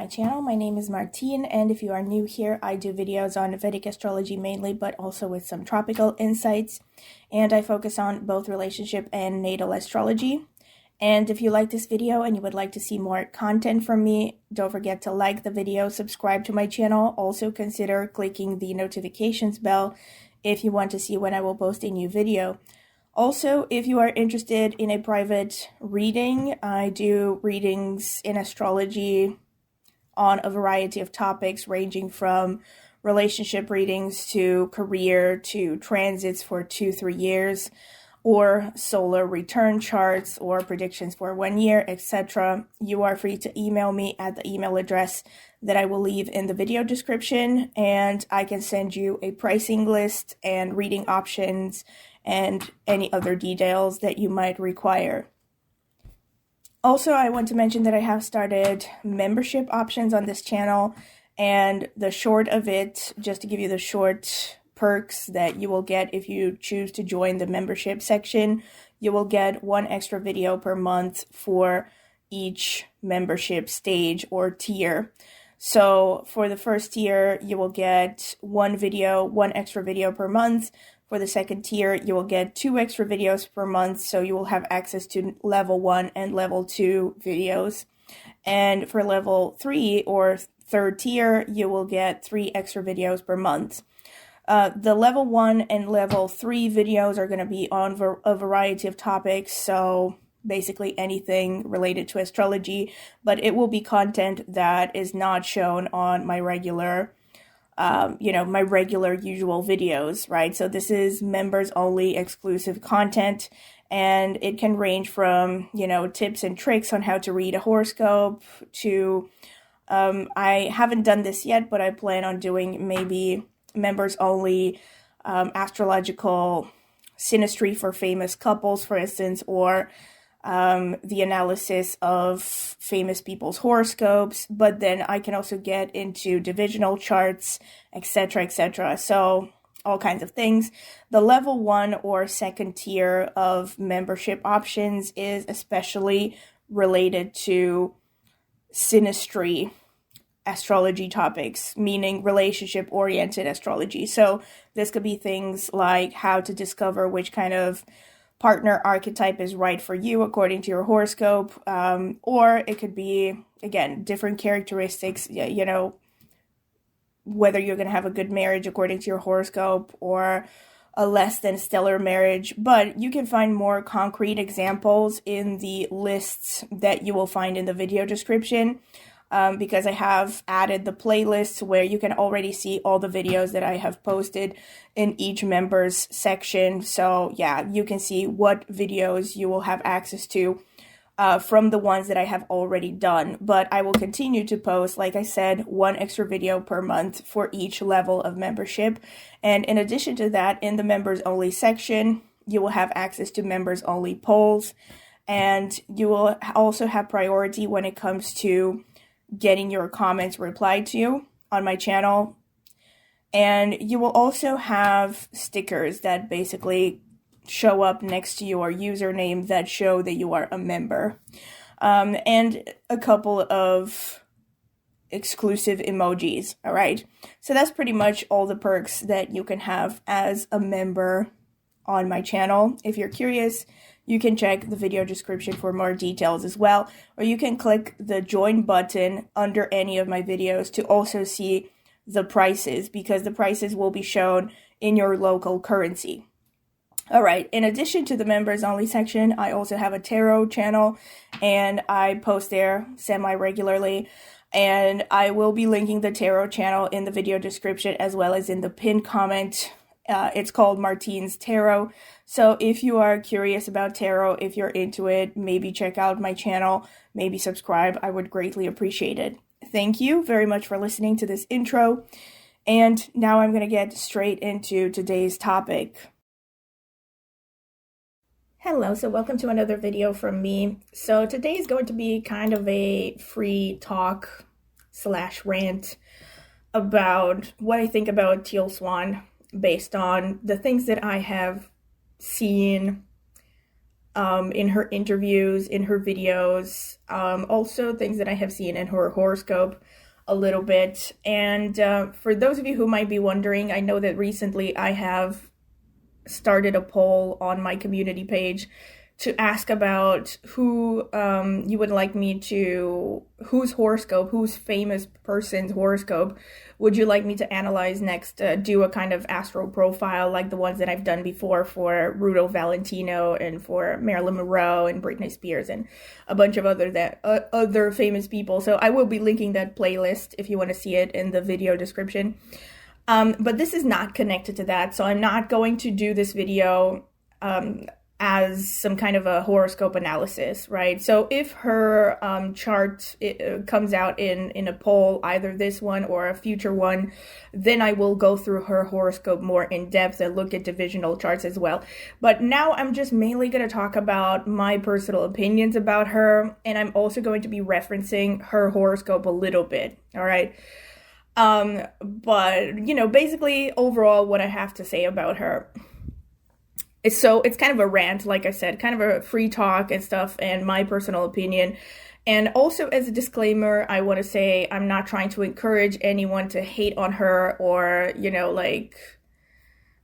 my channel. My name is Martine, and if you are new here, I do videos on Vedic astrology mainly, but also with some tropical insights, and I focus on both relationship and natal astrology. And if you like this video and you would like to see more content from me, don't forget to like the video, subscribe to my channel. Also consider clicking the notifications bell if you want to see when I will post a new video. Also, if you are interested in a private reading, I do readings in astrology on a variety of topics ranging from relationship readings to career to transits for 2-3 years, or solar return charts or predictions for 1 year, etc. You are free to email me at the email address that I will leave in the video description, and I can send you a pricing list and reading options and any other details that you might require. Also, I want to mention that I have started membership options on this channel, and the short of it, just to give you the short perks that you will get if you choose to join the membership section, you will get 1 extra video per month for each membership stage or tier. So for the first tier, you will get 1 extra video per month. For the second tier, you will get 2 extra videos per month, so you will have access to level 1 and level 2 videos. And for level 3 or third tier, you will get 3 extra videos per month. The level 1 and level 3 videos are going to be on a variety of topics, so basically anything related to astrology, but it will be content that is not shown on my regular usual videos, right? So this is members only exclusive content, and it can range from, tips and tricks on how to read a horoscope to, I haven't done this yet, but I plan on doing maybe members only astrological synastry for famous couples, for instance, or the analysis of famous people's horoscopes, but then I can also get into divisional charts, etc., etc. So all kinds of things. The level 1 or second tier of membership options is especially related to synastry astrology topics, meaning relationship-oriented astrology. So this could be things like how to discover which kind of partner archetype is right for you according to your horoscope, or it could be, again, different characteristics, whether you're going to have a good marriage according to your horoscope or a less than stellar marriage. But you can find more concrete examples in the lists that you will find in the video description, because I have added the playlists where you can already see all the videos that I have posted in each members section. So yeah, you can see what videos you will have access to from the ones that I have already done. But I will continue to post, like I said, 1 extra video per month for each level of membership. And in addition to that, in the members only section, you will have access to members only polls, and you will also have priority when it comes to getting your comments replied to on my channel. And you will also have stickers that basically show up next to your username that show that you are a member, and a couple of exclusive emojis. All right, so that's pretty much all the perks that you can have as a member on my channel. If you're curious, you can check the video description for more details as well, or you can click the join button under any of my videos to also see the prices, because the prices will be shown in your local currency. All right, in addition to the members only section, I also have a tarot channel, and I post there semi-regularly, and I will be linking the tarot channel in the video description as well as in the pinned comment. It's called Martine's Tarot. So if you are curious about tarot, if you're into it, maybe check out my channel, maybe subscribe. I would greatly appreciate it. Thank you very much for listening to this intro. And now I'm going to get straight into today's topic. Hello, so welcome to another video from me. So today is going to be kind of a free talk / rant about what I think about Teal Swan, based on the things that I have seen in her interviews, in her videos, also things that I have seen in her horoscope a little bit. And for those of you who might be wondering, I know that recently I have started a poll on my community page to ask about who you would like me to, whose horoscope, whose famous person's horoscope would you like me to analyze next, do a kind of astro profile like the ones that I've done before for Rudo Valentino and for Marilyn Monroe and Britney Spears and a bunch of other famous people. So I will be linking that playlist if you want to see it in the video description. But this is not connected to that, so I'm not going to do this video as some kind of a horoscope analysis, right? So if her chart comes out in a poll, either this one or a future one, then I will go through her horoscope more in depth and look at divisional charts as well. But now I'm just mainly going to talk about my personal opinions about her, and I'm also going to be referencing her horoscope a little bit, all right? But, you know, basically overall what I have to say about her. So it's kind of a rant, like I said, kind of a free talk and stuff, and my personal opinion. And also as a disclaimer, I want to say I'm not trying to encourage anyone to hate on her or, you know, like,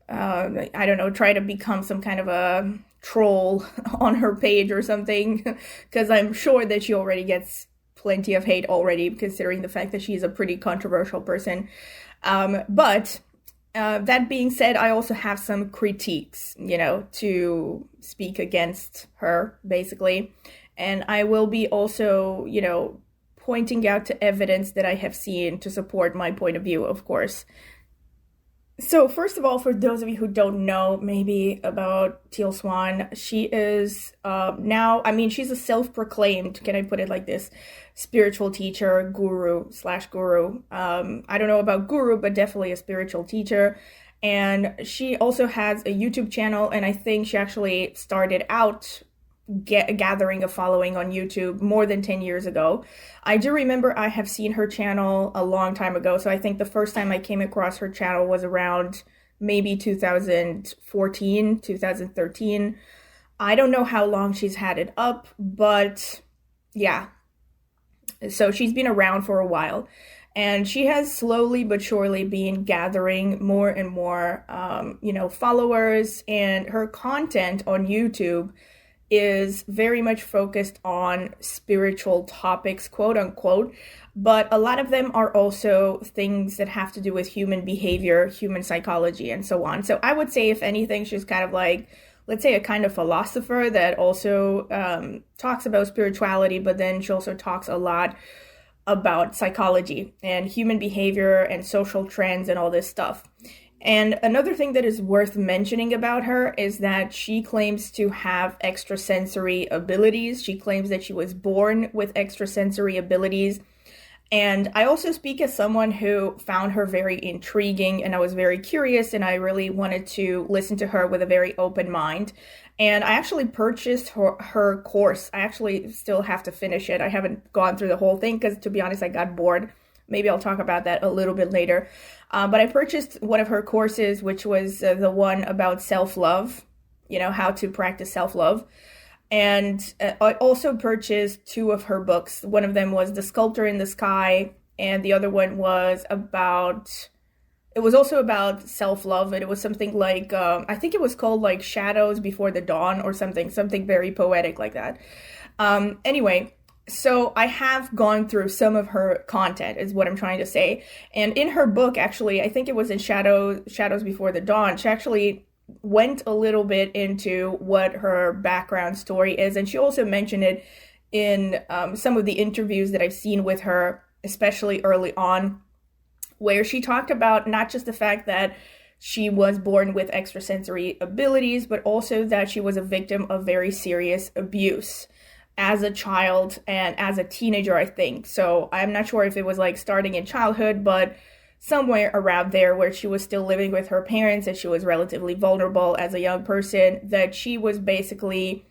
I don't know, try to become some kind of a troll on her page or something, because I'm sure that she already gets plenty of hate already, considering the fact that she's a pretty controversial person. But that being said, I also have some critiques, you know, to speak against her, basically. And I will be also, you know, pointing out to evidence that I have seen to support my point of view, of course. So first of all, for those of you who don't know maybe about Teal Swan, she is now, I mean, she's a self-proclaimed, can I put it like this, spiritual teacher, guru/guru. I don't know about guru, but definitely a spiritual teacher. And she also has a YouTube channel, and I think she actually started out gathering a following on YouTube more than 10 years ago. I do remember I have seen her channel a long time ago, so I think the first time I came across her channel was around maybe 2014, 2013. I don't know how long she's had it up, but yeah. So she's been around for a while, and she has slowly but surely been gathering more and more, you know, followers, and her content on YouTube is very much focused on spiritual topics, quote unquote, but a lot of them are also things that have to do with human behavior, human psychology, and so on. So I would say, if anything, she's kind of like, let's say, a kind of philosopher that also talks about spirituality, but then she also talks a lot about psychology and human behavior and social trends and all this stuff. And another thing that is worth mentioning about her is that she claims to have extrasensory abilities. She claims that she was born with extrasensory abilities. And I also speak as someone who found her very intriguing, and I was very curious, and I really wanted to listen to her with a very open mind. And I actually purchased her course. I actually still have to finish it. I haven't gone through the whole thing because, to be honest, I got bored. Maybe I'll talk about that a little bit later. But I purchased one of her courses, which was the one about self-love, you know, how to practice self-love. And I also purchased two of her books. One of them was The Sculptor in the Sky, and the other one was it was also about self-love, and it was something like, I think it was called like Shadows Before the Dawn or something very poetic like that. Anyway, so I have gone through some of her content, is what I'm trying to say. And in her book, actually, I think it was in Shadows Before the Dawn, she actually went a little bit into what her background story is. And she also mentioned it in some of the interviews that I've seen with her, especially early on, where she talked about not just the fact that she was born with extrasensory abilities, but also that she was a victim of very serious abuse as a child and as a teenager, I think. So I'm not sure if it was like starting in childhood, but somewhere around there, where she was still living with her parents and she was relatively vulnerable as a young person, that she was basically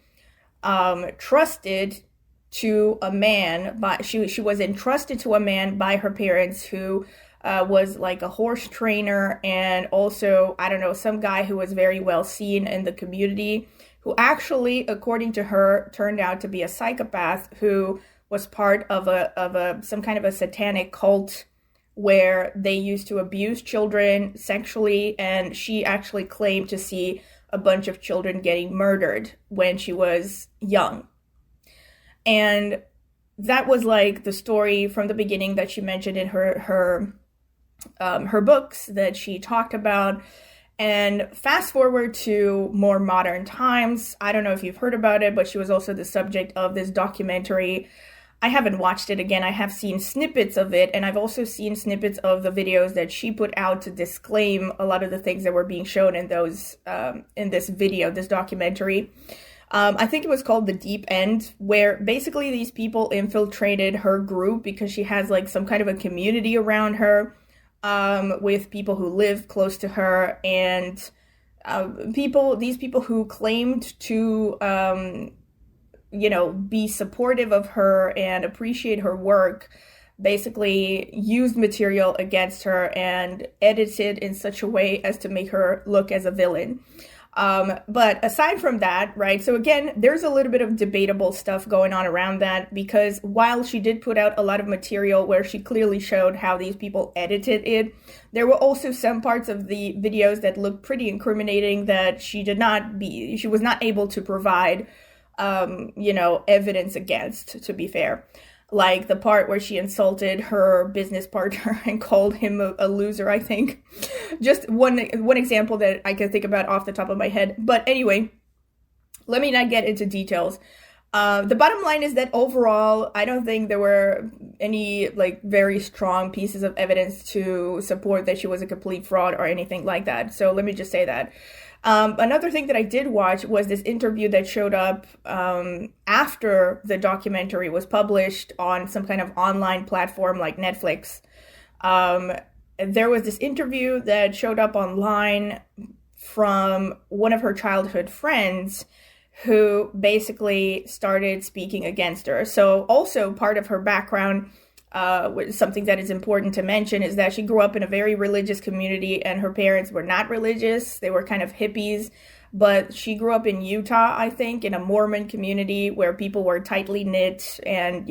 trusted to a man, she was entrusted to a man by her parents who was like a horse trainer, and also, I don't know, some guy who was very well seen in the community, who actually, according to her, turned out to be a psychopath who was part of some kind of a satanic cult where they used to abuse children sexually, and she actually claimed to see a bunch of children getting murdered when she was young. And that was like the story from the beginning that she mentioned in her books that she talked about. And fast forward to more modern times. I don't know if you've heard about it, but she was also the subject of this documentary. I haven't watched it again. I have seen snippets of it, and I've also seen snippets of the videos that she put out to disclaim a lot of the things that were being shown in those in this video, this documentary. I think it was called The Deep End, where basically these people infiltrated her group because she has like some kind of a community around her with people who live close to her, and these people who claimed to be supportive of her and appreciate her work, basically used material against her and edited in such a way as to make her look as a villain. But aside from that, right, so again, there's a little bit of debatable stuff going on around that, because while she did put out a lot of material where she clearly showed how these people edited it, there were also some parts of the videos that looked pretty incriminating that she was not able to provide evidence against, to be fair. Like the part where she insulted her business partner and called him a loser, I think. Just one example that I can think about off the top of my head. But anyway, let me not get into details. The bottom line is that overall, I don't think there were any like very strong pieces of evidence to support that she was a complete fraud or anything like that. So let me just say that. Another thing that I did watch was this interview that showed up after the documentary was published on some kind of online platform like Netflix. There was this interview that showed up online from one of her childhood friends who basically started speaking against her. So also part of her background, something that is important to mention, is that she grew up in a very religious community and her parents were not religious. They were kind of hippies, but she grew up in Utah, I think, in a Mormon community where people were tightly knit and,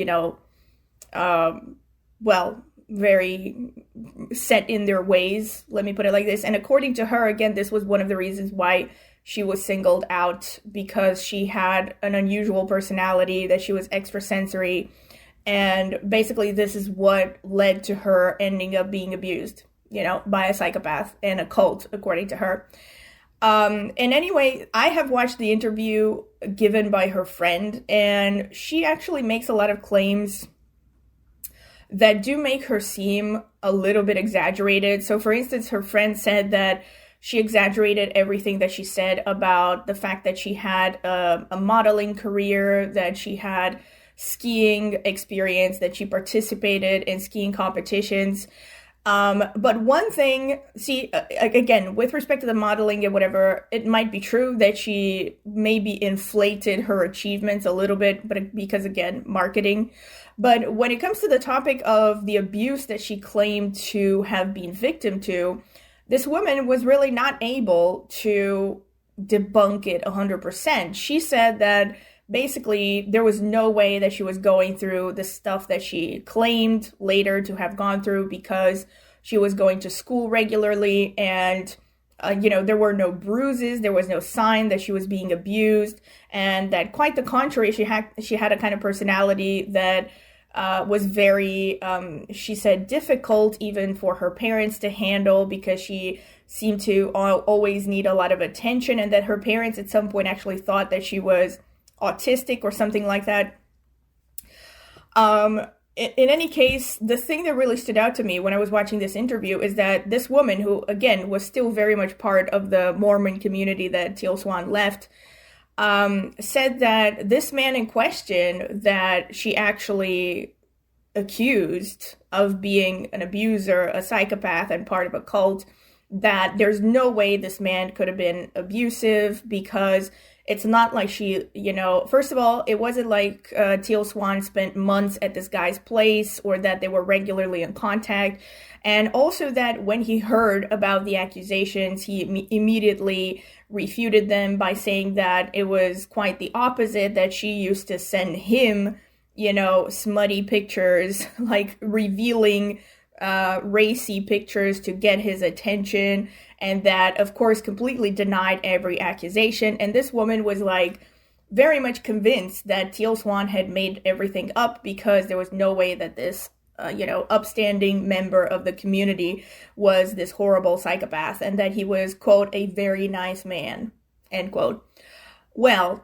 very set in their ways, let me put it like this. And according to her, again, this was one of the reasons why she was singled out, because she had an unusual personality, that she was extrasensory. And basically, this is what led to her ending up being abused, by a psychopath and a cult, according to her. And anyway, I have watched the interview given by her friend, and she actually makes a lot of claims that do make her seem a little bit exaggerated. So, for instance, her friend said that she exaggerated everything that she said about the fact that she had a modeling career, that she had skiing experience, that she participated in skiing competitions. But one thing, again, with respect to the modeling and whatever, it might be true that she maybe inflated her achievements a little bit, but because, again, marketing. But when it comes to the topic of the abuse that she claimed to have been victim to, this woman was really not able to debunk it 100%. She said that basically there was no way that she was going through the stuff that she claimed later to have gone through, because she was going to school regularly and there were no bruises, there was no sign that she was being abused, and that quite the contrary, she had a kind of personality that was very, she said, difficult even for her parents to handle, because she seemed to always need a lot of attention, and that her parents at some point actually thought that she was autistic or something like that. In any case, the thing that really stood out to me when I was watching this interview is that this woman, who again was still very much part of the Mormon community that Teal Swan left, said that this man in question that she actually accused of being an abuser, a psychopath, and part of a cult, that there's no way this man could have been abusive, because It's not like she, first of all, it wasn't like Teal Swan spent months at this guy's place or that they were regularly in contact. And also that when he heard about the accusations, he immediately refuted them by saying that it was quite the opposite, that she used to send him, smutty pictures, like revealing racy pictures to get his attention, and that, of course, completely denied every accusation. And this woman was like very much convinced that Teal Swan had made everything up because there was no way that this upstanding member of the community was this horrible psychopath, and that he was, quote, a very nice man, end quote. Well,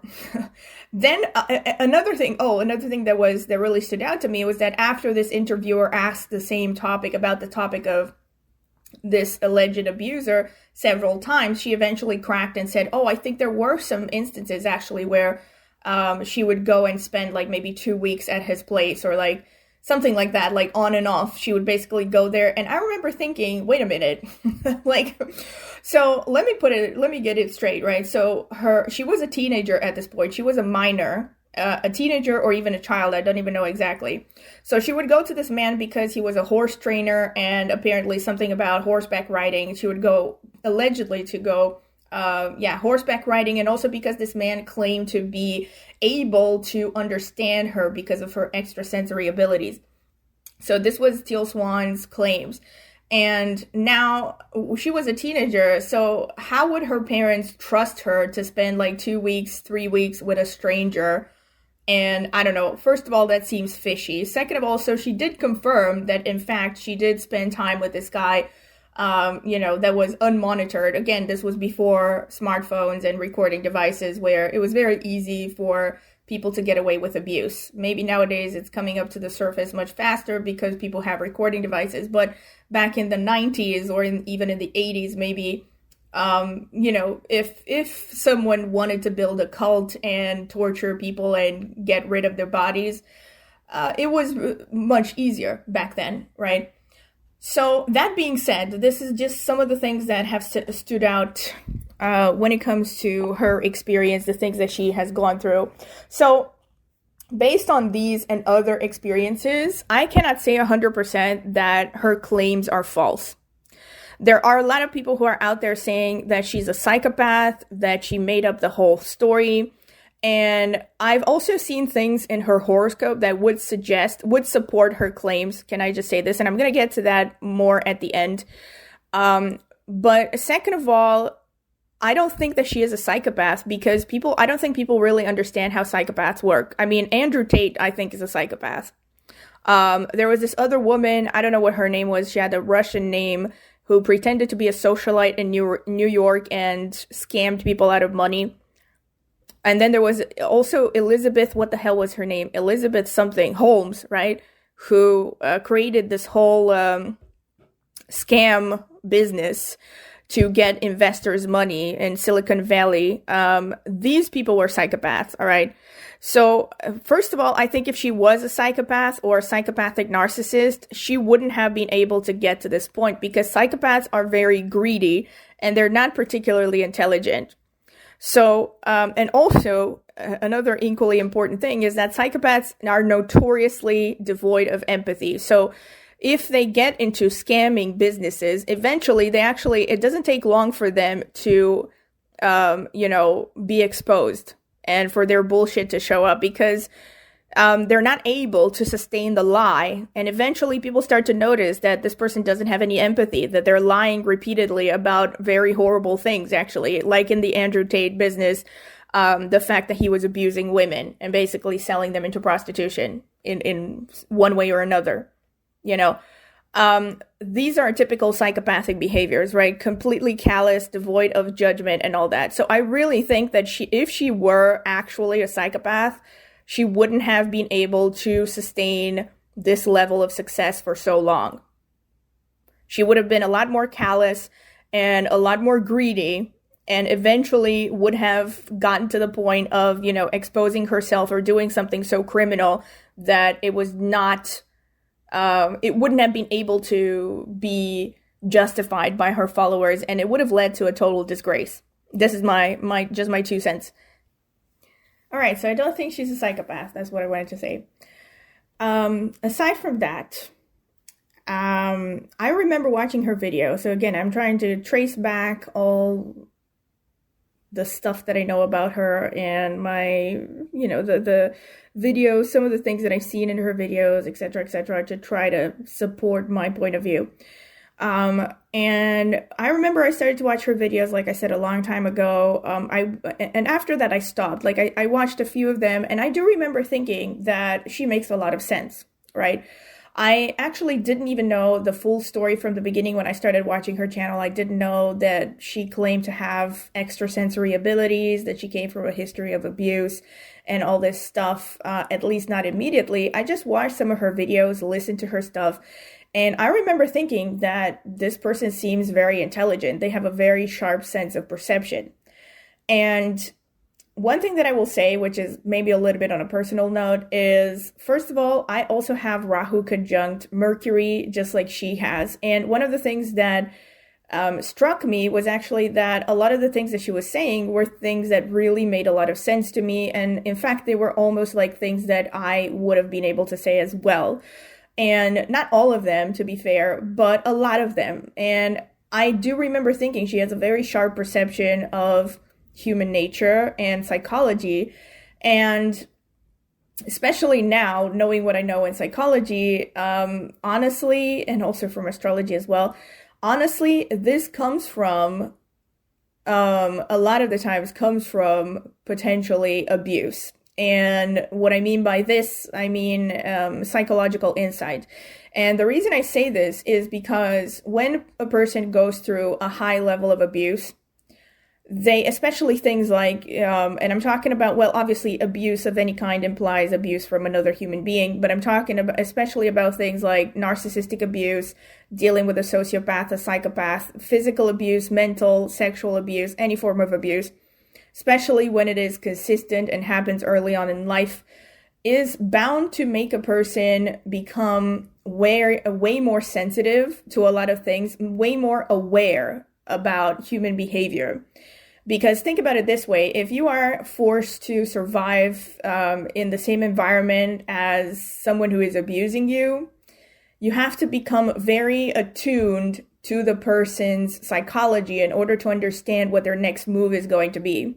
then another thing that really stood out to me was that after this interviewer asked the same topic about the topic of this alleged abuser several times, she eventually cracked and said, I think there were some instances actually where she would go and spend like maybe 2 weeks at his place, or like something like that, like on and off. She would basically go there. And I remember thinking, wait a minute, so let me get it straight, right? So she was a teenager at this point. She was a minor, a teenager, or even a child. I don't even know exactly. So she would go to this man because he was a horse trainer and apparently something about horseback riding. She would go allegedly to go horseback riding, and also because this man claimed to be able to understand her because of her extrasensory abilities. So this was Teal Swan's claims. And now she was a teenager, so how would her parents trust her to spend like 2 weeks, 3 weeks with a stranger? And I don't know, first of all, that seems fishy. Second of all, so she did confirm that in fact she did spend time with this guy that was unmonitored. Again, this was before smartphones and recording devices where it was very easy for people to get away with abuse. Maybe nowadays it's coming up to the surface much faster because people have recording devices, but back in the 90s or even in the 80s, maybe, if someone wanted to build a cult and torture people and get rid of their bodies, it was much easier back then, right? So that being said, this is just some of the things that have stood out when it comes to her experience, the things that she has gone through. So based on these and other experiences, I cannot say 100% that her claims are false. There are a lot of people who are out there saying that she's a psychopath, that she made up the whole story. And I've also seen things in her horoscope that would support her claims. Can I just say this? And I'm going to get to that more at the end. But second of all, I don't think that she is a psychopath because I don't think people really understand how psychopaths work. I mean, Andrew Tate, I think, is a psychopath. There was this other woman, I don't know what her name was. She had a Russian name, who pretended to be a socialite in New York and scammed people out of money. And then there was also Elizabeth, what the hell was her name? Elizabeth something, Holmes, right? Who created this whole scam business to get investors' money in Silicon Valley. These people were psychopaths, all right? So, first of all, I think if she was a psychopath or a psychopathic narcissist, she wouldn't have been able to get to this point because psychopaths are very greedy and they're not particularly intelligent. So, and also, another equally important thing is that psychopaths are notoriously devoid of empathy. So, if they get into scamming businesses, eventually it doesn't take long for them to, be exposed and for their bullshit to show up because they're not able to sustain the lie. And eventually people start to notice that this person doesn't have any empathy, that they're lying repeatedly about very horrible things, actually, like in the Andrew Tate business, the fact that he was abusing women and basically selling them into prostitution in one way or another. These are typical psychopathic behaviors, right? Completely callous, devoid of judgment and all that. So I really think that if she were actually a psychopath, she wouldn't have been able to sustain this level of success for so long. She would have been a lot more callous and a lot more greedy, and eventually would have gotten to the point of, exposing herself or doing something so criminal that it was not, it wouldn't have been able to be justified by her followers, and it would have led to a total disgrace. This is my 2 cents. All right, so I don't think she's a psychopath. That's what I wanted to say. Aside from that, I remember watching her video. So again, I'm trying to trace back all the stuff that I know about her and my, the videos, some of the things that I've seen in her videos, etc., to try to support my point of view. And I remember I started to watch her videos, like I said, a long time ago. And after that I stopped. Like I watched a few of them, and I do remember thinking that she makes a lot of sense, right? I actually didn't even know the full story from the beginning when I started watching her channel. I didn't know that she claimed to have extrasensory abilities, that she came from a history of abuse and all this stuff, at least not immediately. I just watched some of her videos, listened to her stuff, and I remember thinking that this person seems very intelligent. They have a very sharp sense of perception. And one thing that I will say, which is maybe a little bit on a personal note, is first of all, I also have Rahu conjunct Mercury, just like she has. And one of the things that struck me was actually that a lot of the things that she was saying were things that really made a lot of sense to me. And in fact, they were almost like things that I would have been able to say as well. And not all of them, to be fair, but a lot of them. And I do remember thinking she has a very sharp perception of human nature and psychology. And especially now, knowing what I know in psychology, honestly, and also from astrology as well, honestly, this comes from, a lot of the times comes from potentially abuse. And what I mean by this, I mean psychological insight. And the reason I say this is because when a person goes through a high level of abuse, they, especially things like, and I'm talking about, well, obviously abuse of any kind implies abuse from another human being, but I'm talking about, especially about things like narcissistic abuse, dealing with a sociopath, a psychopath, physical abuse, mental, sexual abuse, any form of abuse, especially when it is consistent and happens early on in life, is bound to make a person become way more sensitive to a lot of things, way more aware about human behavior. Because think about it this way, if you are forced to survive in the same environment as someone who is abusing you, you have to become very attuned to the person's psychology in order to understand what their next move is going to be.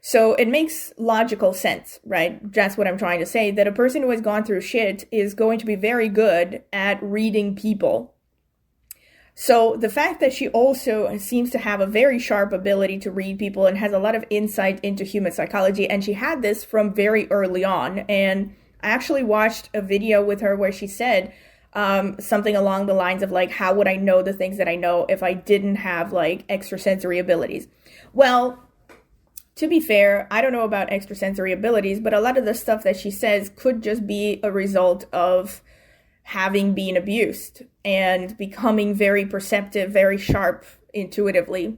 So it makes logical sense, right? That's what I'm trying to say, that a person who has gone through shit is going to be very good at reading people. So the fact that she also seems to have a very sharp ability to read people and has a lot of insight into human psychology, and she had this from very early on. And I actually watched a video with her where she said something along the lines of like, how would I know the things that I know if I didn't have like extrasensory abilities? Well, to be fair, I don't know about extrasensory abilities, but a lot of the stuff that she says could just be a result of having been abused and becoming very perceptive, very sharp intuitively.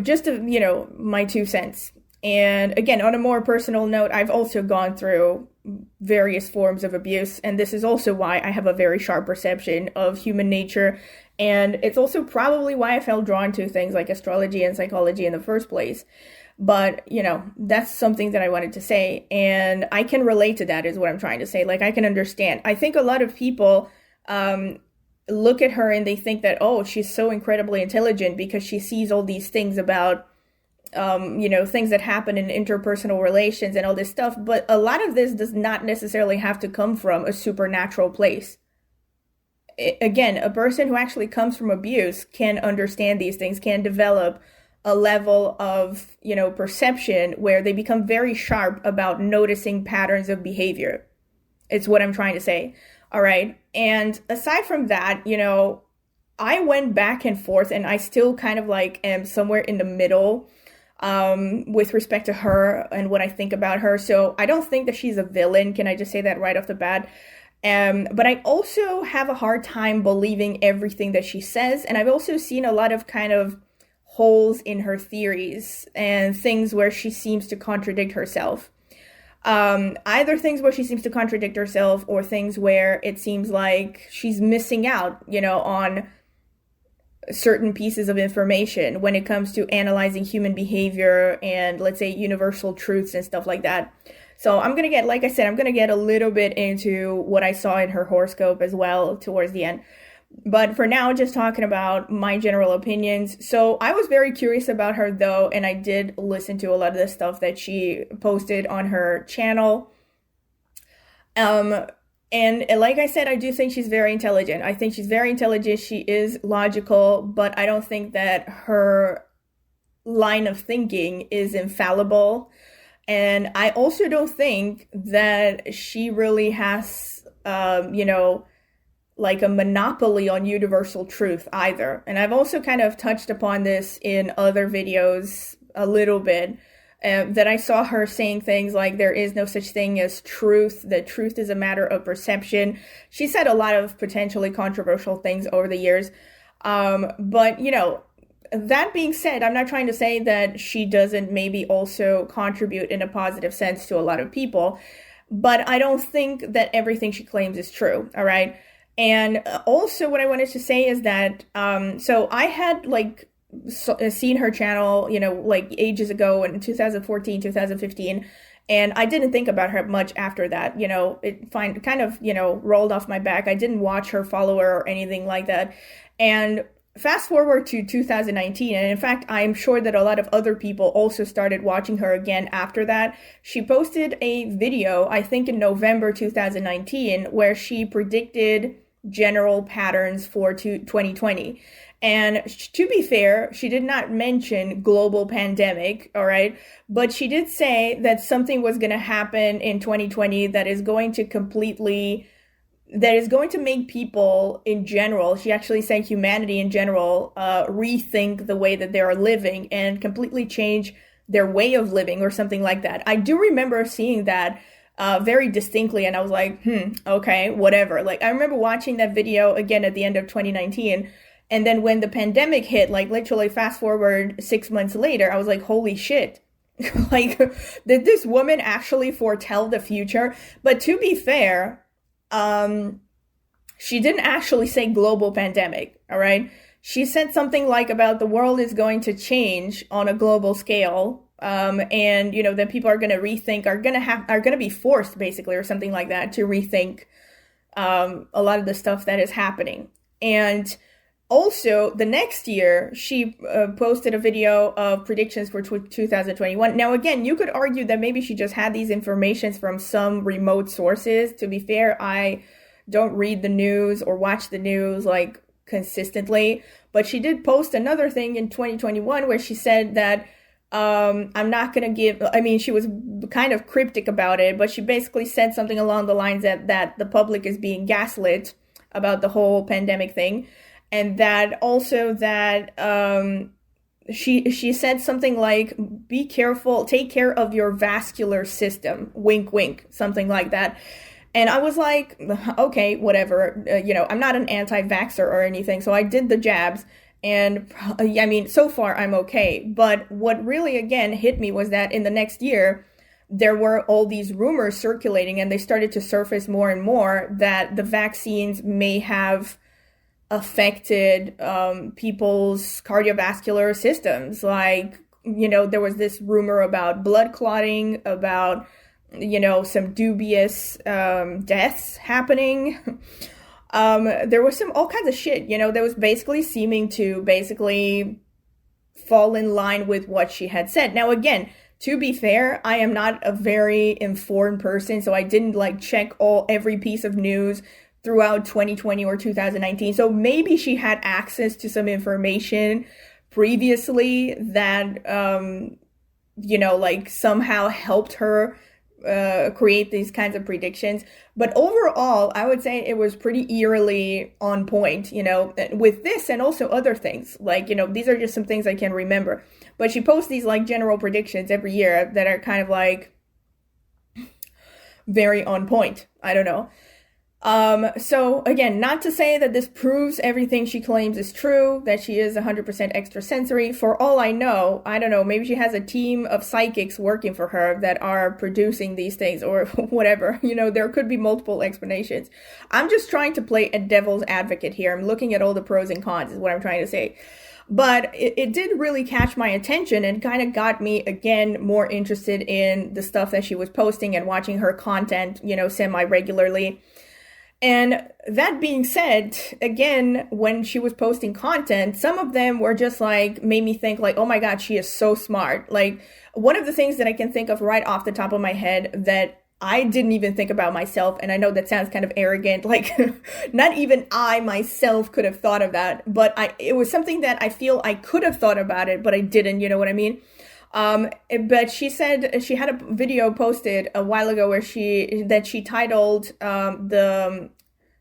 Just my 2 cents. And again, on a more personal note, I've also gone through various forms of abuse, and this is also why I have a very sharp perception of human nature. And it's also probably why I felt drawn to things like astrology and psychology in the first place. But, that's something that I wanted to say. And I can relate to that is what I'm trying to say. Like, I can understand. I think a lot of people look at her and they think that, oh, she's so incredibly intelligent because she sees all these things about, things that happen in interpersonal relations and all this stuff. But a lot of this does not necessarily have to come from a supernatural place. Again, a person who actually comes from abuse can understand these things, can develop a level of, perception where they become very sharp about noticing patterns of behavior. It's what I'm trying to say. All right. And aside from that, I went back and forth, and I still kind of like am somewhere in the middle with respect to her and what I think about her. So I don't think that she's a villain. Can I just say that right off the bat? But I also have a hard time believing everything that she says. And I've also seen a lot of kind of holes in her theories and things where she seems to contradict herself. Either things where she seems to contradict herself or things where it seems like she's missing out, on certain pieces of information when it comes to analyzing human behavior and, let's say, universal truths and stuff like that. So I'm gonna get, like I said, I'm gonna get a little bit into what I saw in her horoscope as well towards the end. But for now, just talking about my general opinions. So I was very curious about her though, and I did listen to a lot of the stuff that she posted on her channel. And like I said, I do think she's very intelligent. I think she's very intelligent. She is logical, but I don't think that her line of thinking is infallible. And I also don't think that she really has, like a monopoly on universal truth either. And I've also kind of touched upon this in other videos a little bit, that I saw her saying things like there is no such thing as truth, that truth is a matter of perception. She said a lot of potentially controversial things over the years. But, that being said, I'm not trying to say that she doesn't maybe also contribute in a positive sense to a lot of people, but I don't think that everything she claims is true, all right? And also what I wanted to say is that, so I had seen her channel, like ages ago in 2014, 2015, and I didn't think about her much after that. It kind of rolled off my back. I didn't watch her, follow her, or anything like that. And fast forward to 2019, and in fact, I'm sure that a lot of other people also started watching her again after that. She posted a video, I think in November 2019, where she predicted general patterns for 2020. And to be fair, she did not mention global pandemic, all right? But she did say that something was going to happen in 2020 that is going to make people in general, she actually said humanity in general, rethink the way that they are living and completely change their way of living or something like that. I do remember seeing that very distinctly, and I was like, okay, whatever. Like, I remember watching that video again at the end of 2019, and then when the pandemic hit, like literally fast forward 6 months later, I was like, holy shit. Like, did this woman actually foretell the future? But to be fair, she didn't actually say global pandemic, all right? She said something like about the world is going to change on a global scale, and that people are going to rethink, are going to be forced basically, or something like that, to rethink a lot of the stuff that is happening. And also, the next year, she posted a video of predictions for 2021. Now, again, you could argue that maybe she just had these informations from some remote sources. To be fair, I don't read the news or watch the news like consistently. But she did post another thing in 2021 where she said that I'm not going to give, she was kind of cryptic about it, but she basically said something along the lines that the public is being gaslit about the whole pandemic thing. And that also that she said something like, be careful, take care of your vascular system, wink, wink, something like that. And I was like, okay, whatever, I'm not an anti-vaxxer or anything, so I did the jabs. And so far I'm okay. But what really, again, hit me was that in the next year, there were all these rumors circulating, and they started to surface more and more that the vaccines may have affected people's cardiovascular systems. Like, there was this rumor about blood clotting, about, some dubious deaths happening. There was all kinds of shit, that was basically seeming to fall in line with what she had said. Now, again, to be fair, I am not a very informed person, so I didn't check every piece of news throughout 2020 or 2019. So maybe she had access to some information previously that, somehow helped her create these kinds of predictions. But overall, I would say it was pretty eerily on point, with this and also other things. These are just some things I can remember. But she posts these general predictions every year that are kind of very on point. I don't know. So again, not to say that this proves everything she claims is true, that she is 100% extrasensory. For all I know, I don't know, maybe she has a team of psychics working for her that are producing these things or whatever. You know, there could be multiple explanations. I'm just trying to play a devil's advocate here. I'm looking at all the pros and cons is what I'm trying to say. But it did really catch my attention and kind of got me, again, more interested in the stuff that she was posting and watching her content, you know, semi-regularly. And that being said, again, when she was posting content, some of them were just like, made me think like, oh my God, she is so smart. Like one of the things that I can think of right off the top of my head that I didn't even think about myself, and I know that sounds kind of arrogant, like not even I myself could have thought of that, but it was something that I feel I could have thought about it, but I didn't, you know what I mean? But she said she had a video posted a while ago where she titled the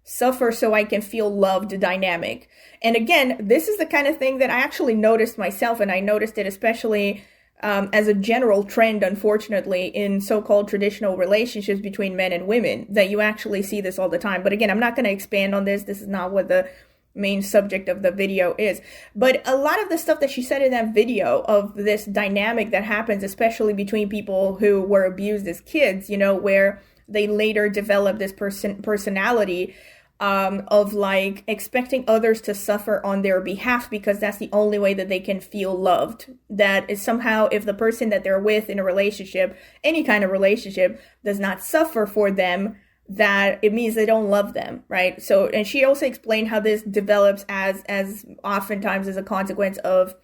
"Suffer So I Can Feel Loved" dynamic. And again, this is the kind of thing that I actually noticed myself, and I noticed it especially as a general trend, unfortunately, in so-called traditional relationships between men and women, that you actually see this all the time. But again, I'm not going to expand on this. This is not what the main subject of the video is. But a lot of the stuff that she said in that video of this dynamic that happens, especially between people who were abused as kids, you know, where they later develop this personality of like expecting others to suffer on their behalf because that's the only way that they can feel loved. That is somehow if the person that they're with in a relationship, any kind of relationship, does not suffer for them, that it means they don't love them, right? So, and she also explained how this develops as oftentimes as a consequence of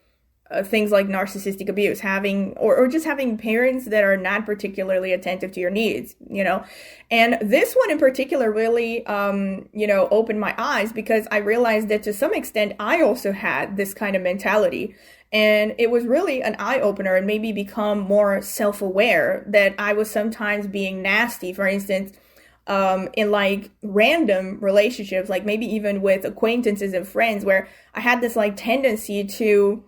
things like narcissistic abuse, having or just having parents that are not particularly attentive to your needs, you know. And this one in particular really, you know, opened my eyes because I realized that to some extent I also had this kind of mentality. And it was really an eye-opener and made me become more self-aware that I was sometimes being nasty, for instance, in like random relationships, like maybe even with acquaintances and friends, where I had this like tendency to,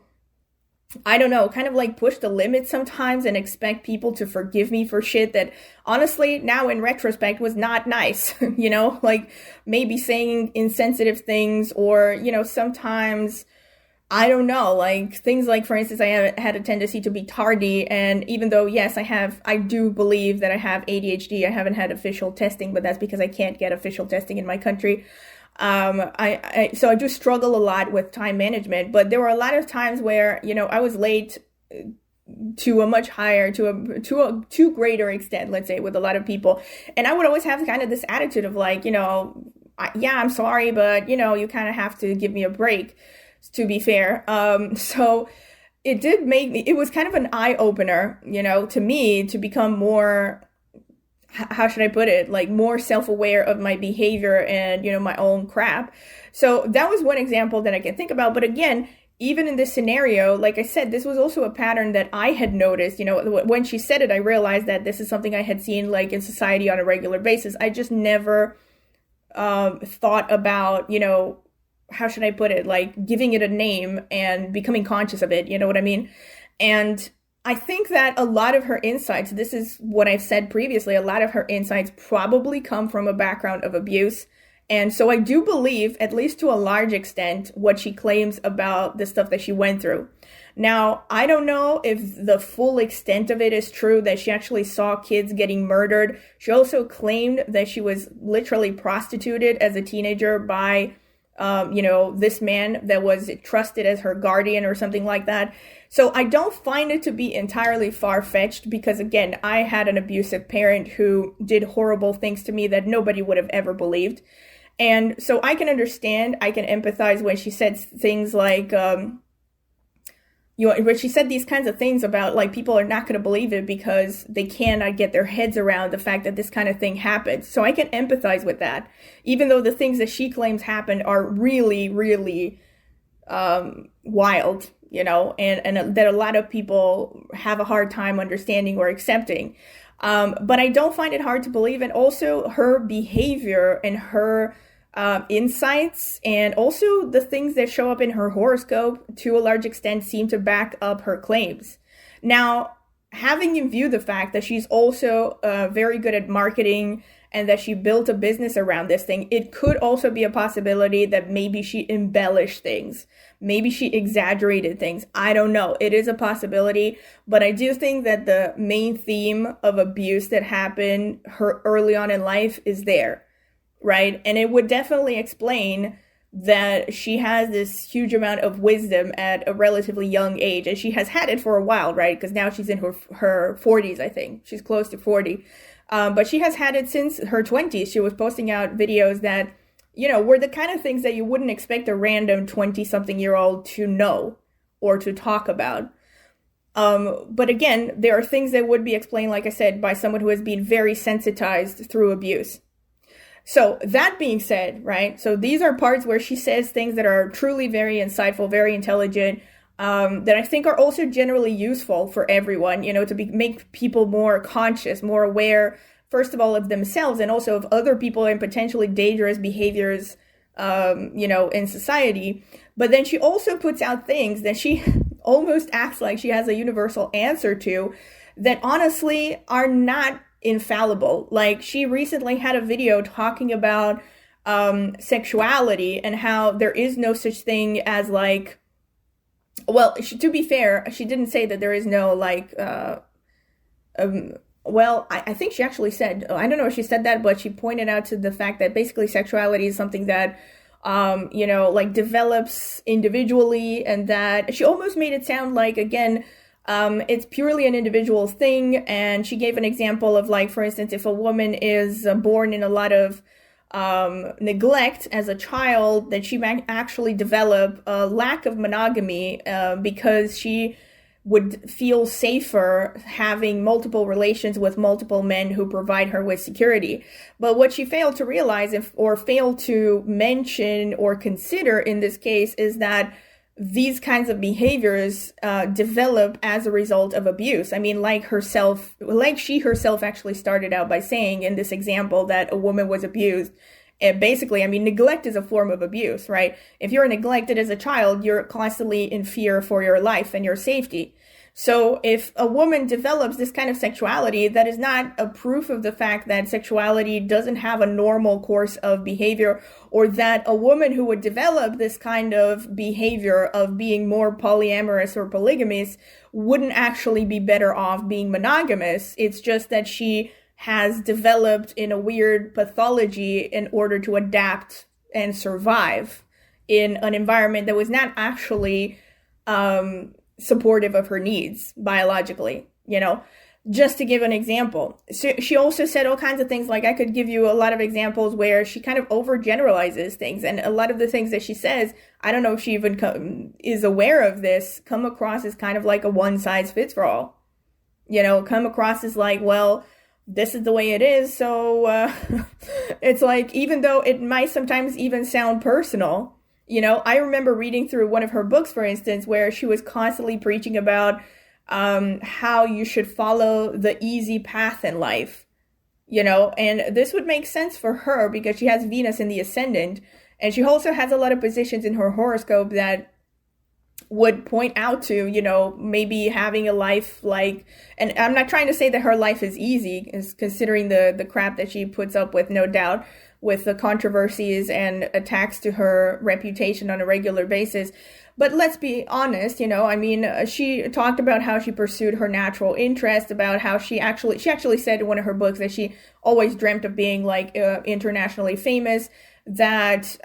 I don't know, kind of like push the limits sometimes and expect people to forgive me for shit that honestly now in retrospect was not nice, you know, like maybe saying insensitive things or, you know, sometimes, I don't know, like things like, for instance, I had a tendency to be tardy. And even though, yes, I do believe that I have ADHD. I haven't had official testing, but that's because I can't get official testing in my country. So I do struggle a lot with time management, but there were a lot of times where, you know, I was late to a much higher, to greater extent, let's say, with a lot of people. And I would always have kind of this attitude of like, you know, yeah, I'm sorry, but you know, you kind of have to give me a break, to be fair. So it did make me, it was kind of an eye opener, you know, to me to become more, how should I put it? Like more self-aware of my behavior and, you know, my own crap. So that was one example that I can think about. But again, even in this scenario, like I said, this was also a pattern that I had noticed. You know, when she said it, I realized that this is something I had seen like in society on a regular basis. I just never thought about, you know, how should I put it? Like giving it a name and becoming conscious of it. You know what I mean? And I think that a lot of her insights, this is what I've said previously, a lot of her insights probably come from a background of abuse. And so I do believe, at least to a large extent, what she claims about the stuff that she went through. Now, I don't know if the full extent of it is true, that she actually saw kids getting murdered. She also claimed that she was literally prostituted as a teenager by you know, this man that was trusted as her guardian or something like that. So I don't find it to be entirely far-fetched because, again, I had an abusive parent who did horrible things to me that nobody would have ever believed. And so I can understand, I can empathize when she said things like, when she said these kinds of things about like people are not going to believe it because they cannot get their heads around the fact that this kind of thing happens. So I can empathize with that, even though the things that she claims happened are really, really wild, you know, and that a lot of people have a hard time understanding or accepting. But I don't find it hard to believe. And also her behavior and her insights and also the things that show up in her horoscope to a large extent seem to back up her claims. Now, having in view the fact that she's also very good at marketing and that she built a business around this thing. It could also be a possibility that maybe she embellished things. Maybe she exaggerated things. I don't know. It is a possibility, but I do think that the main theme of abuse that happened her early on in life is there, right? And it would definitely explain that she has this huge amount of wisdom at a relatively young age, and she has had it for a while, right? Because now she's in her 40s, I think. She's close to 40. But she has had it since her 20s. She was posting out videos that, you know, were the kind of things that you wouldn't expect a random 20-something-year-old to know or to talk about. But again, there are things that would be explained, like I said, by someone who has been very sensitized through abuse. So that being said, right, so these are parts where she says things that are truly very insightful, very intelligent, that I think are also generally useful for everyone, you know, to make people more conscious, more aware, first of all, of themselves and also of other people and potentially dangerous behaviors, you know, in society. But then she also puts out things that she almost acts like she has a universal answer to that honestly are not infallible. Like, she recently had a video talking about sexuality and how there is no such thing as, like, well, to be fair, she didn't say that there is no, like, well, I think she actually said, I don't know if she said that, but she pointed out to the fact that basically sexuality is something that, you know, like, develops individually, and that she almost made it sound like, again, it's purely an individual thing. And she gave an example of, like, for instance, if a woman is born in a lot of neglect as a child, that she might actually develop a lack of monogamy because she would feel safer having multiple relations with multiple men who provide her with security. But what she failed to realize or failed to mention or consider in this case is that these kinds of behaviors develop as a result of abuse. I mean, like she herself actually started out by saying in this example that a woman was abused. And basically, I mean, neglect is a form of abuse, right? If you're neglected as a child, you're constantly in fear for your life and your safety. So if a woman develops this kind of sexuality, that is not a proof of the fact that sexuality doesn't have a normal course of behavior, or that a woman who would develop this kind of behavior of being more polyamorous or polygamous wouldn't actually be better off being monogamous. It's just that she has developed in a weird pathology in order to adapt and survive in an environment that was not actually supportive of her needs biologically, you know, just to give an example. So she also said all kinds of things, like I could give you a lot of examples where she kind of overgeneralizes things. And a lot of the things that she says, I don't know if she even is aware of this, come across as kind of like a one size fits for all, you know, come across as like, well, this is the way it is. So it's like, even though it might sometimes even sound personal, you know, I remember reading through one of her books, for instance, where she was constantly preaching about how you should follow the easy path in life, you know, and this would make sense for her because she has Venus in the ascendant, and she also has a lot of positions in her horoscope that would point out to, you know, maybe having a life like, and I'm not trying to say that her life is easy, considering the crap that she puts up with, no doubt, with the controversies and attacks to her reputation on a regular basis. But let's be honest, you know, I mean, she talked about how she pursued her natural interest, about how she actually said in one of her books that she always dreamt of being like internationally famous, that,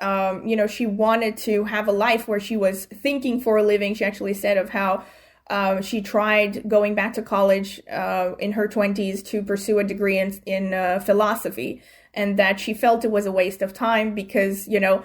you know, she wanted to have a life where she was thinking for a living. She actually said of how she tried going back to college in her 20s to pursue a degree in philosophy, and that she felt it was a waste of time because, you know,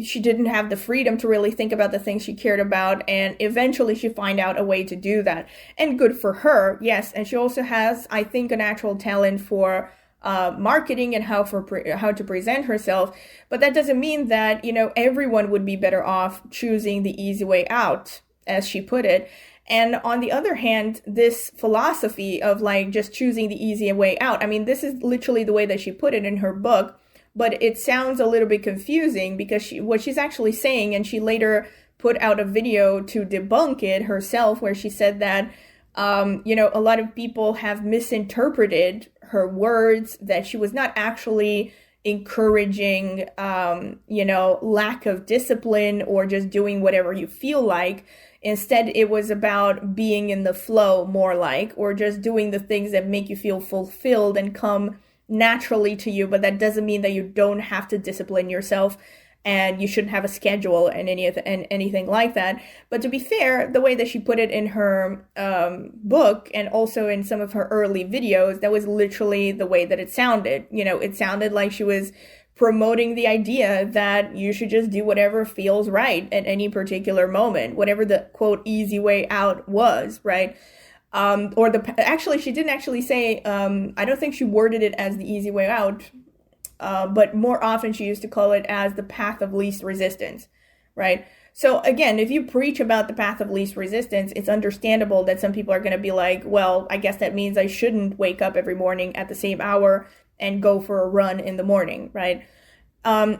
she didn't have the freedom to really think about the things she cared about, and eventually she found out a way to do that. And good for her, yes. And she also has, I think, a natural talent for marketing and how to present herself. But that doesn't mean that, you know, everyone would be better off choosing the easy way out, as she put it. And on the other hand, this philosophy of like just choosing the easy way out, I mean, this is literally the way that she put it in her book, but it sounds a little bit confusing because what she's actually saying, and she later put out a video to debunk it herself, where she said that A lot of people have misinterpreted her words, that she was not actually encouraging, lack of discipline or just doing whatever you feel like. Instead, it was about being in the flow, more like, or just doing the things that make you feel fulfilled and come naturally to you. But that doesn't mean that you don't have to discipline yourself, and you shouldn't have a schedule and anything like that. But to be fair, the way that she put it in her book, and also in some of her early videos, that was literally the way that it sounded. It sounded like she was promoting the idea that you should just do whatever feels right at any particular moment, whatever the quote easy way out was, right? Actually, she didn't actually say, I don't think she worded it as the easy way out, but more often she used to call it as the path of least resistance, right? So again, if you preach about the path of least resistance, it's understandable that some people are going to be like, well, I guess that means I shouldn't wake up every morning at the same hour and go for a run in the morning, right?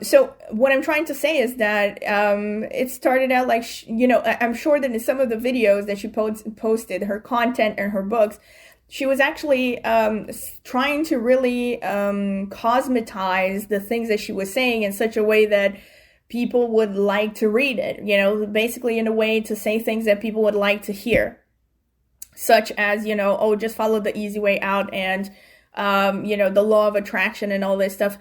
So what I'm trying to say is that it started out like, I'm sure that in some of the videos that she posted, her content and her books, she was actually trying to really cosmetize the things that she was saying in such a way that people would like to read it, basically in a way to say things that people would like to hear, such as, just follow the easy way out, and the law of attraction and all this stuff.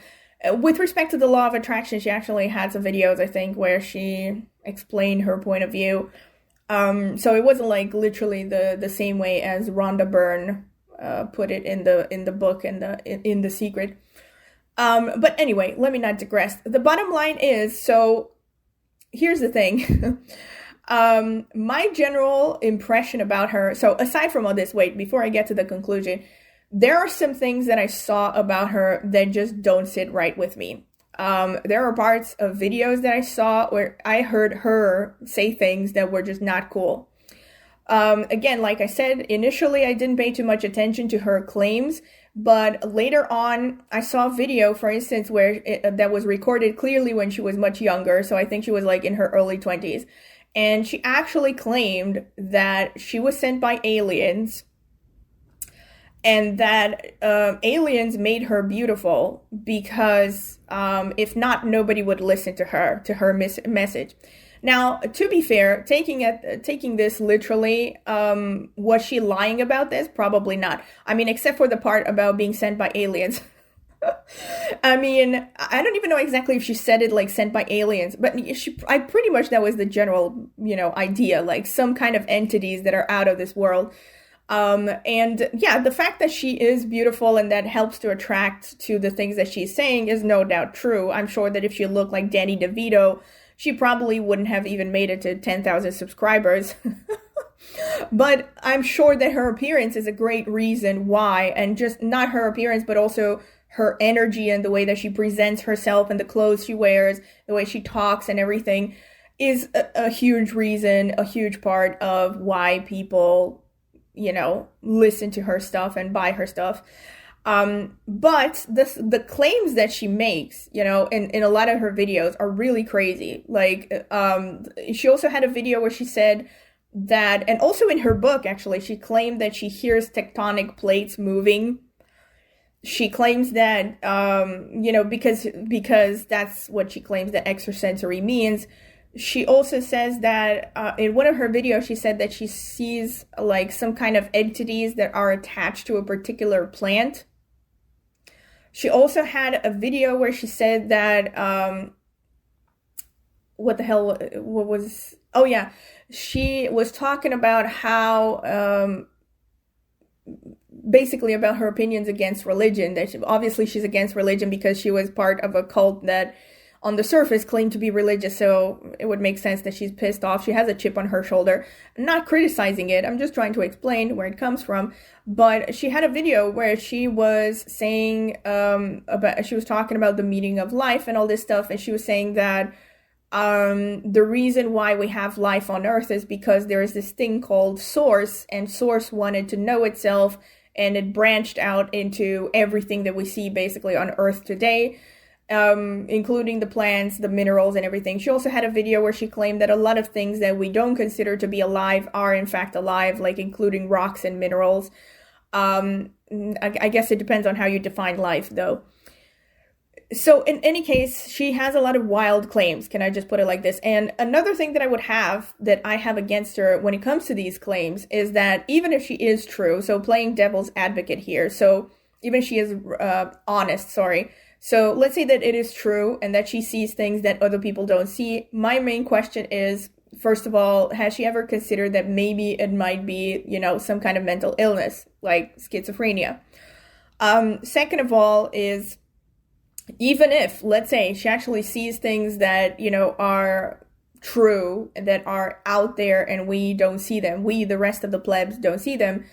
With respect to the law of attraction, she actually had some videos, I think, where she explained her point of view. So it wasn't like literally the same way as Rhonda Byrne put it in the book and in The Secret. But anyway, let me not digress. The bottom line is, so here's the thing. My general impression about her, so aside from all this, wait, before I get to the conclusion, there are some things that I saw about her that just don't sit right with me. There are parts of videos that I saw where I heard her say things that were just not cool. Again, like I said, initially I didn't pay too much attention to her claims, but later on I saw a video, for instance, where that was recorded clearly when she was much younger. So I think she was like in her early 20s. And she actually claimed that she was sent by aliens, and that aliens made her beautiful because if not, nobody would listen to her message. Now, to be fair, taking this literally, was she lying about this? Probably not. I mean, except for the part about being sent by aliens. I mean, I don't even know exactly if she said it like sent by aliens, but I pretty much, that was the general, idea, like some kind of entities that are out of this world. And yeah, the fact that she is beautiful and that helps to attract to the things that she's saying is no doubt true. I'm sure that if she looked like Danny DeVito, she probably wouldn't have even made it to 10,000 subscribers. But I'm sure that her appearance is a great reason why, and just not her appearance, but also her energy and the way that she presents herself and the clothes she wears, the way she talks and everything is a huge reason, a huge part of why people listen to her stuff and buy her stuff. But the claims that she makes, in a lot of her videos are really crazy. Like, she also had a video where she said that, and also in her book, actually, she claimed that she hears tectonic plates moving. She claims that, because that's what she claims that extrasensory means. She also says that in one of her videos, she said that she sees like some kind of entities that are attached to a particular plant. She also had a video where she said that, she was talking about how, basically about her opinions against religion, that obviously she's against religion because she was part of a cult that on the surface claimed to be religious, so it would make sense that she's pissed off. She has a chip on her shoulder. I'm not criticizing it, I'm just trying to explain where it comes from. But she had a video where she was saying, she was talking about the meaning of life and all this stuff, and she was saying that the reason why we have life on Earth is because there is this thing called Source, and Source wanted to know itself, and it branched out into everything that we see basically on Earth today. including the plants, the minerals, and everything. She also had a video where she claimed that a lot of things that we don't consider to be alive are in fact alive, like including rocks and minerals. I guess it depends on how you define life, though. So in any case, she has a lot of wild claims, can I just put it like this? And another thing that I have against her when it comes to these claims is that even if she is true, so playing devil's advocate here, so even if she is honest, sorry. So let's say that it is true and that she sees things that other people don't see. My main question is, first of all, has she ever considered that maybe it might be, some kind of mental illness, like schizophrenia? Second of all is, even if, let's say, she actually sees things that, are true, that are out there and we don't see them, we, the rest of the plebs, don't see them,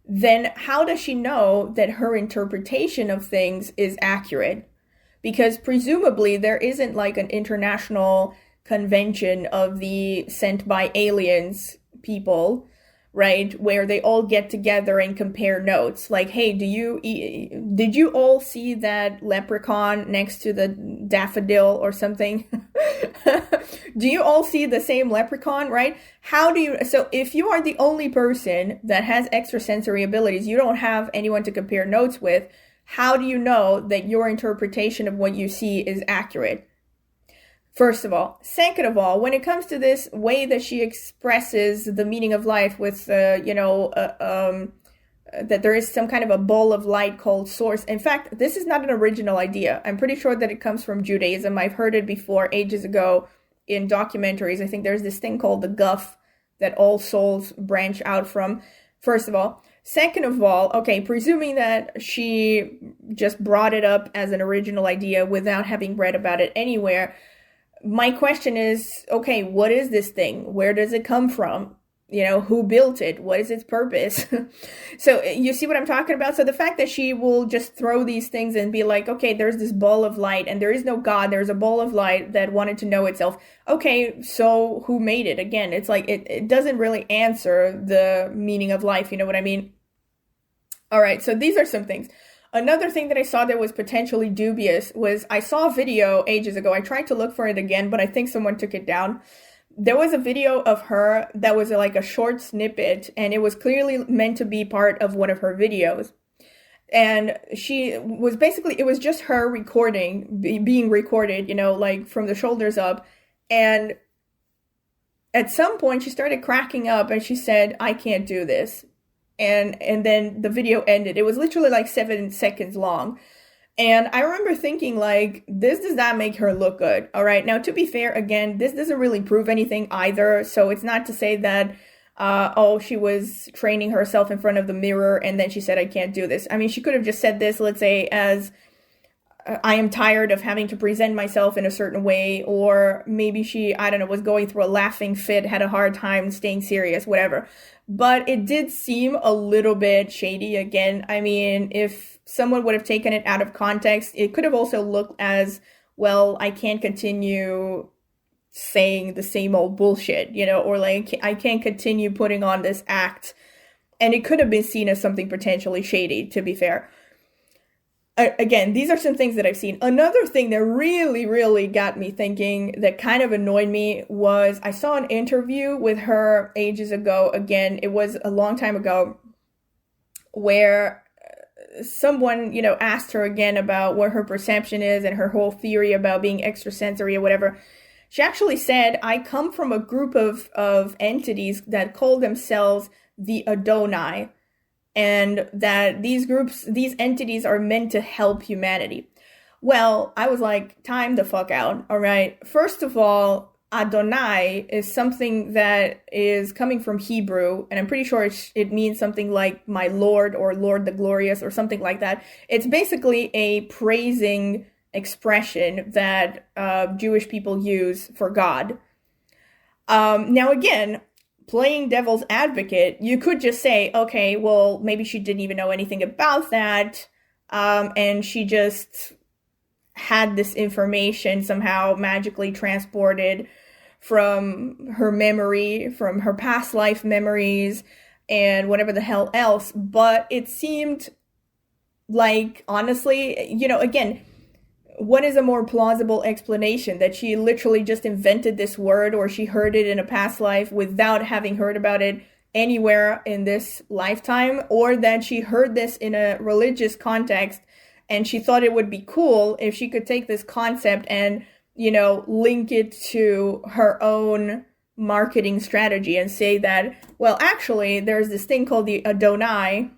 then how does she know that her interpretation of things is accurate? Because presumably there isn't like an international convention of the sent by aliens people, right, where they all get together and compare notes. Like, hey, did you all see that leprechaun next to the daffodil or something? Do you all see the same leprechaun, right? So if you are the only person that has extrasensory abilities, you don't have anyone to compare notes with, how do you know that your interpretation of what you see is accurate? First of all. Second of all, when it comes to this way that she expresses the meaning of life with, that there is some kind of a ball of light called source. In fact, this is not an original idea. I'm pretty sure that it comes from Judaism. I've heard it before ages ago in documentaries. I think there's this thing called the Guf that all souls branch out from, first of all. Second of all, okay, presuming that she just brought it up as an original idea without having read about it anywhere, my question is, okay, what is this thing? Where does it come from? Who built it? What is its purpose? So you see what I'm talking about? So the fact that she will just throw these things and be like, okay, there's this ball of light and there is no God. There's a ball of light that wanted to know itself. Okay, so who made it? Again, it's like, it doesn't really answer the meaning of life. You know what I mean? All right, so these are some things. Another thing that I saw that was potentially dubious was I saw a video ages ago. I tried to look for it again, but I think someone took it down. There was a video of her that was like a short snippet, and it was clearly meant to be part of one of her videos. And it was just her recording, being recorded, like from the shoulders up. And at some point she started cracking up and she said, "I can't do this." And then the video ended. It was literally like 7 seconds long. And I remember thinking, like, this does not make her look good. All right. Now, to be fair, again, this doesn't really prove anything either. So it's not to say that, she was training herself in front of the mirror and then she said, "I can't do this." I mean, she could have just said this, let's say, as I am tired of having to present myself in a certain way. Or maybe she, I don't know, was going through a laughing fit, had a hard time staying serious, whatever. But it did seem a little bit shady again. I mean, if someone would have taken it out of context, it could have also looked as, well, I can't continue saying the same old bullshit, or like, I can't continue putting on this act. And it could have been seen as something potentially shady, to be fair. Again, these are some things that I've seen. Another thing that really, really got me thinking, that kind of annoyed me, was I saw an interview with her ages ago. Again, it was a long time ago, where someone, asked her again about what her perception is and her whole theory about being extrasensory or whatever. She actually said, "I come from a group of entities that call themselves the Adonai, and that these entities are meant to help humanity." Well, I was like, time the fuck out, all right? First of all, Adonai is something that is coming from Hebrew, and I'm pretty sure it means something like my Lord or Lord the Glorious or something like that. It's basically a praising expression that Jewish people use for God. Now again, playing devil's advocate, you could just say, okay, well, maybe she didn't even know anything about that, and she just had this information somehow magically transported from her memory, from her past life memories, and whatever the hell else. But it seemed like, honestly, again, what is a more plausible explanation? That she literally just invented this word, or she heard it in a past life without having heard about it anywhere in this lifetime, or that she heard this in a religious context and she thought it would be cool if she could take this concept and, link it to her own marketing strategy and say that, well, actually, there's this thing called the Adonai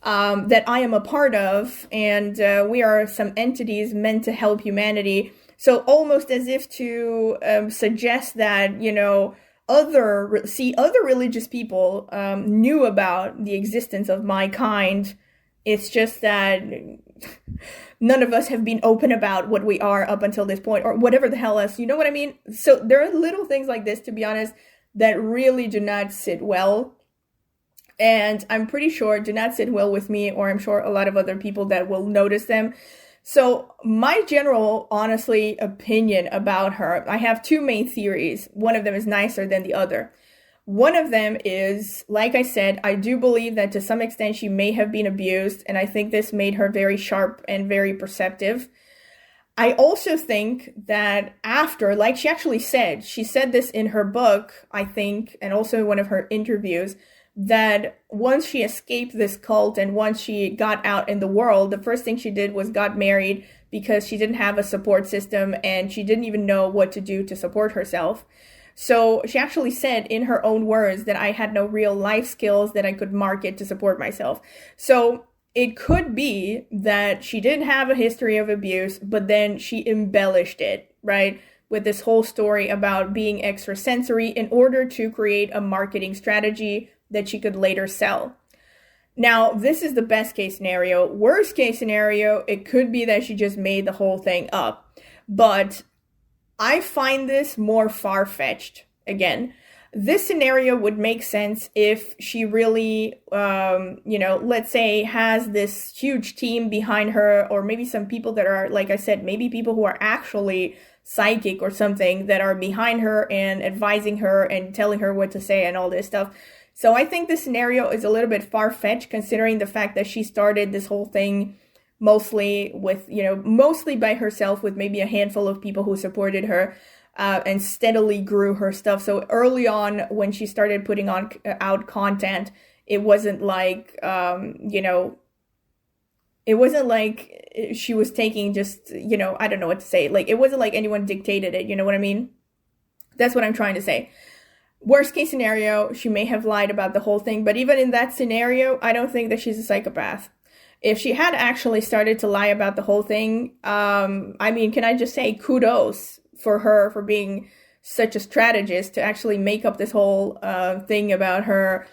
that I am a part of, and we are some entities meant to help humanity. So almost as if to suggest that, other religious people knew about the existence of my kind. It's just that none of us have been open about what we are up until this point, or whatever the hell else, you know what I mean? So there are little things like this, to be honest, that really do not sit well. And I'm pretty sure do not sit well with me, or I'm sure a lot of other people that will notice them. So my general, honestly, opinion about her, I have two main theories. One of them is nicer than the other. One of them is, like I said, I do believe that to some extent she may have been abused, and I think this made her very sharp and very perceptive. I also think that after, like she actually said, she said this in her book, I think, and also in one of her interviews, that once she escaped this cult and once she got out in the world, the first thing she did was got married because she didn't have a support system and she didn't even know what to do to support herself. So she actually said in her own words that I had no real life skills that I could market to support myself. So it could be that she did have a history of abuse, but then she embellished it, right? With this whole story about being extrasensory in order to create a marketing strategy that she could later sell. Now, this is the best case scenario. Worst case scenario, it could be that she just made the whole thing up. But I find this more far-fetched. Again, this scenario would make sense if she really, let's say has this huge team behind her, or maybe some people that are, like I said, maybe people who are actually psychic or something that are behind her and advising her and telling her what to say and all this stuff. So I think this scenario is a little bit far-fetched considering the fact that she started this whole thing mostly by herself with maybe a handful of people who supported her and steadily grew her stuff. So early on when she started putting out content, it wasn't like, it wasn't like she was taking just, I don't know what to say. Like, it wasn't like anyone dictated it. You know what I mean? That's what I'm trying to say. Worst case scenario, she may have lied about the whole thing. But even in that scenario, I don't think that she's a psychopath. If she had actually started to lie about the whole thing, can I just say kudos for her for being such a strategist to actually make up this whole thing about her,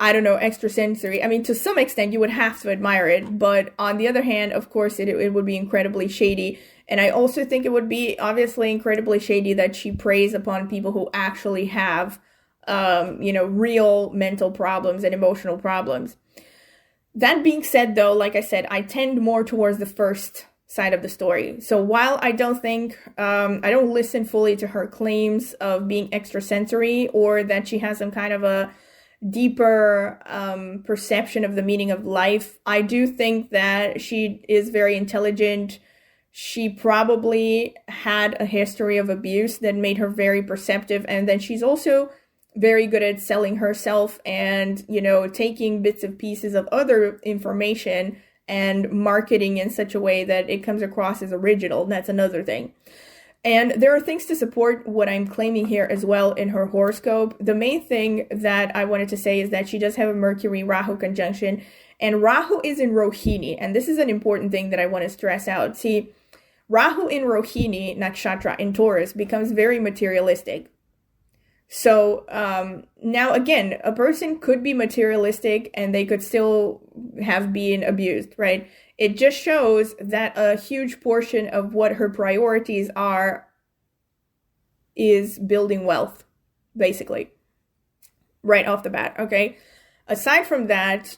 extrasensory. To some extent, you would have to admire it. But on the other hand, of course, it would be incredibly shady. And I also think it would be obviously incredibly shady that she preys upon people who actually have, real mental problems and emotional problems. That being said, though, like I said, I tend more towards the first side of the story. So while I don't think, I don't listen fully to her claims of being extrasensory or that she has some kind of a deeper perception of the meaning of life, I do think that she is very intelligent. She probably had a history of abuse that made her very perceptive. And then she's also very good at selling herself and, taking bits and pieces of other information and marketing in such a way that it comes across as original. That's another thing. And there are things to support what I'm claiming here as well in her horoscope. The main thing that I wanted to say is that she does have a Mercury-Rahu conjunction, and Rahu is in Rohini. And this is an important thing that I want to stress out. See, Rahu in Rohini nakshatra in Taurus becomes very materialistic. So now again, a person could be materialistic and they could still have been abused, right? It just shows that a huge portion of what her priorities are is building wealth, basically, right off the bat, okay? Aside from that,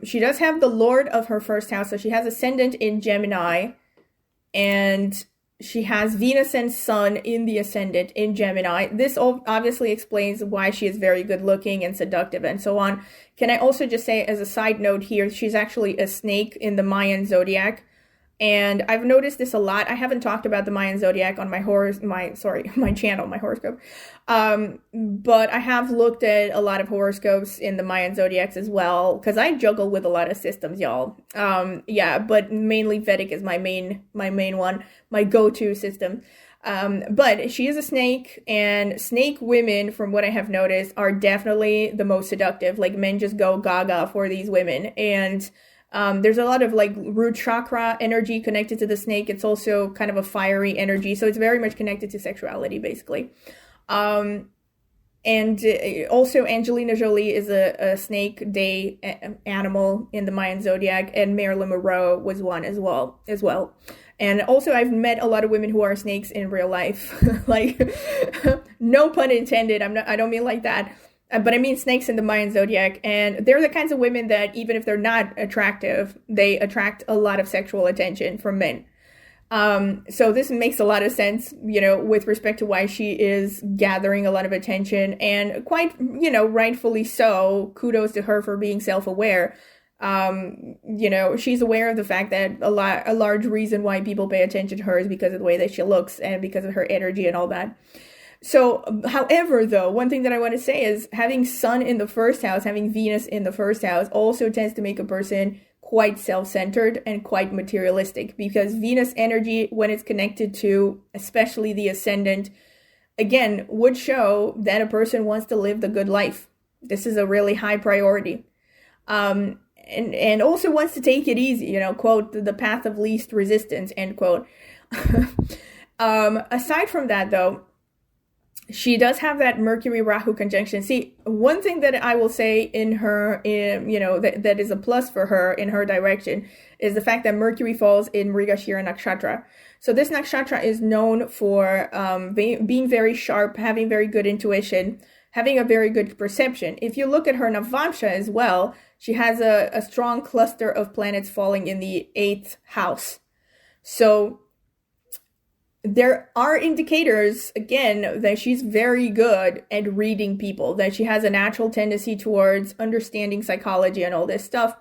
she does have the Lord of her first house, so she has ascendant in Gemini, and she has Venus and Sun in the ascendant in Gemini. This obviously explains why she is very good looking and seductive and so on. Can I also just say as a side note here, she's actually a snake in the Mayan zodiac. And I've noticed this a lot. I haven't talked about the Mayan zodiac on my my channel, my horoscope. But I have looked at a lot of horoscopes in the Mayan zodiacs as well, because I juggle with a lot of systems, y'all. Yeah, but mainly Vedic is my main one, my go-to system. But she is a snake, and snake women, from what I have noticed, are definitely the most seductive. Like, men just go gaga for these women. And there's a lot of like root chakra energy connected to the snake. It's also kind of a fiery energy, so it's very much connected to sexuality, basically. And also Angelina Jolie is a snake day animal in the Mayan zodiac, and Marilyn Monroe was one as well. And also I've met a lot of women who are snakes in real life. Like, no pun intended. I don't mean like that. But I mean snakes in the Mayan zodiac, and they're the kinds of women that even if they're not attractive, they attract a lot of sexual attention from men. So this makes a lot of sense, with respect to why she is gathering a lot of attention, and quite, rightfully so. Kudos to her for being self-aware. She's aware of the fact that a large reason why people pay attention to her is because of the way that she looks and because of her energy and all that. So, however, though, one thing that I want to say is having Sun in the first house, having Venus in the first house, also tends to make a person quite self-centered and quite materialistic, because Venus energy, when it's connected to especially the ascendant, again, would show that a person wants to live the good life. This is a really high priority. And also wants to take it easy, quote, the path of least resistance, end quote. Aside from that, though, she does have that Mercury-Rahu conjunction. See, one thing that I will say in her, that is a plus for her in her direction is the fact that Mercury falls in Mrigashira Nakshatra. So this nakshatra is known for being very sharp, having very good intuition, having a very good perception. If you look at her Navamsha as well, she has a strong cluster of planets falling in the 8th house. So there are indicators, again, that she's very good at reading people, that she has a natural tendency towards understanding psychology and all this stuff.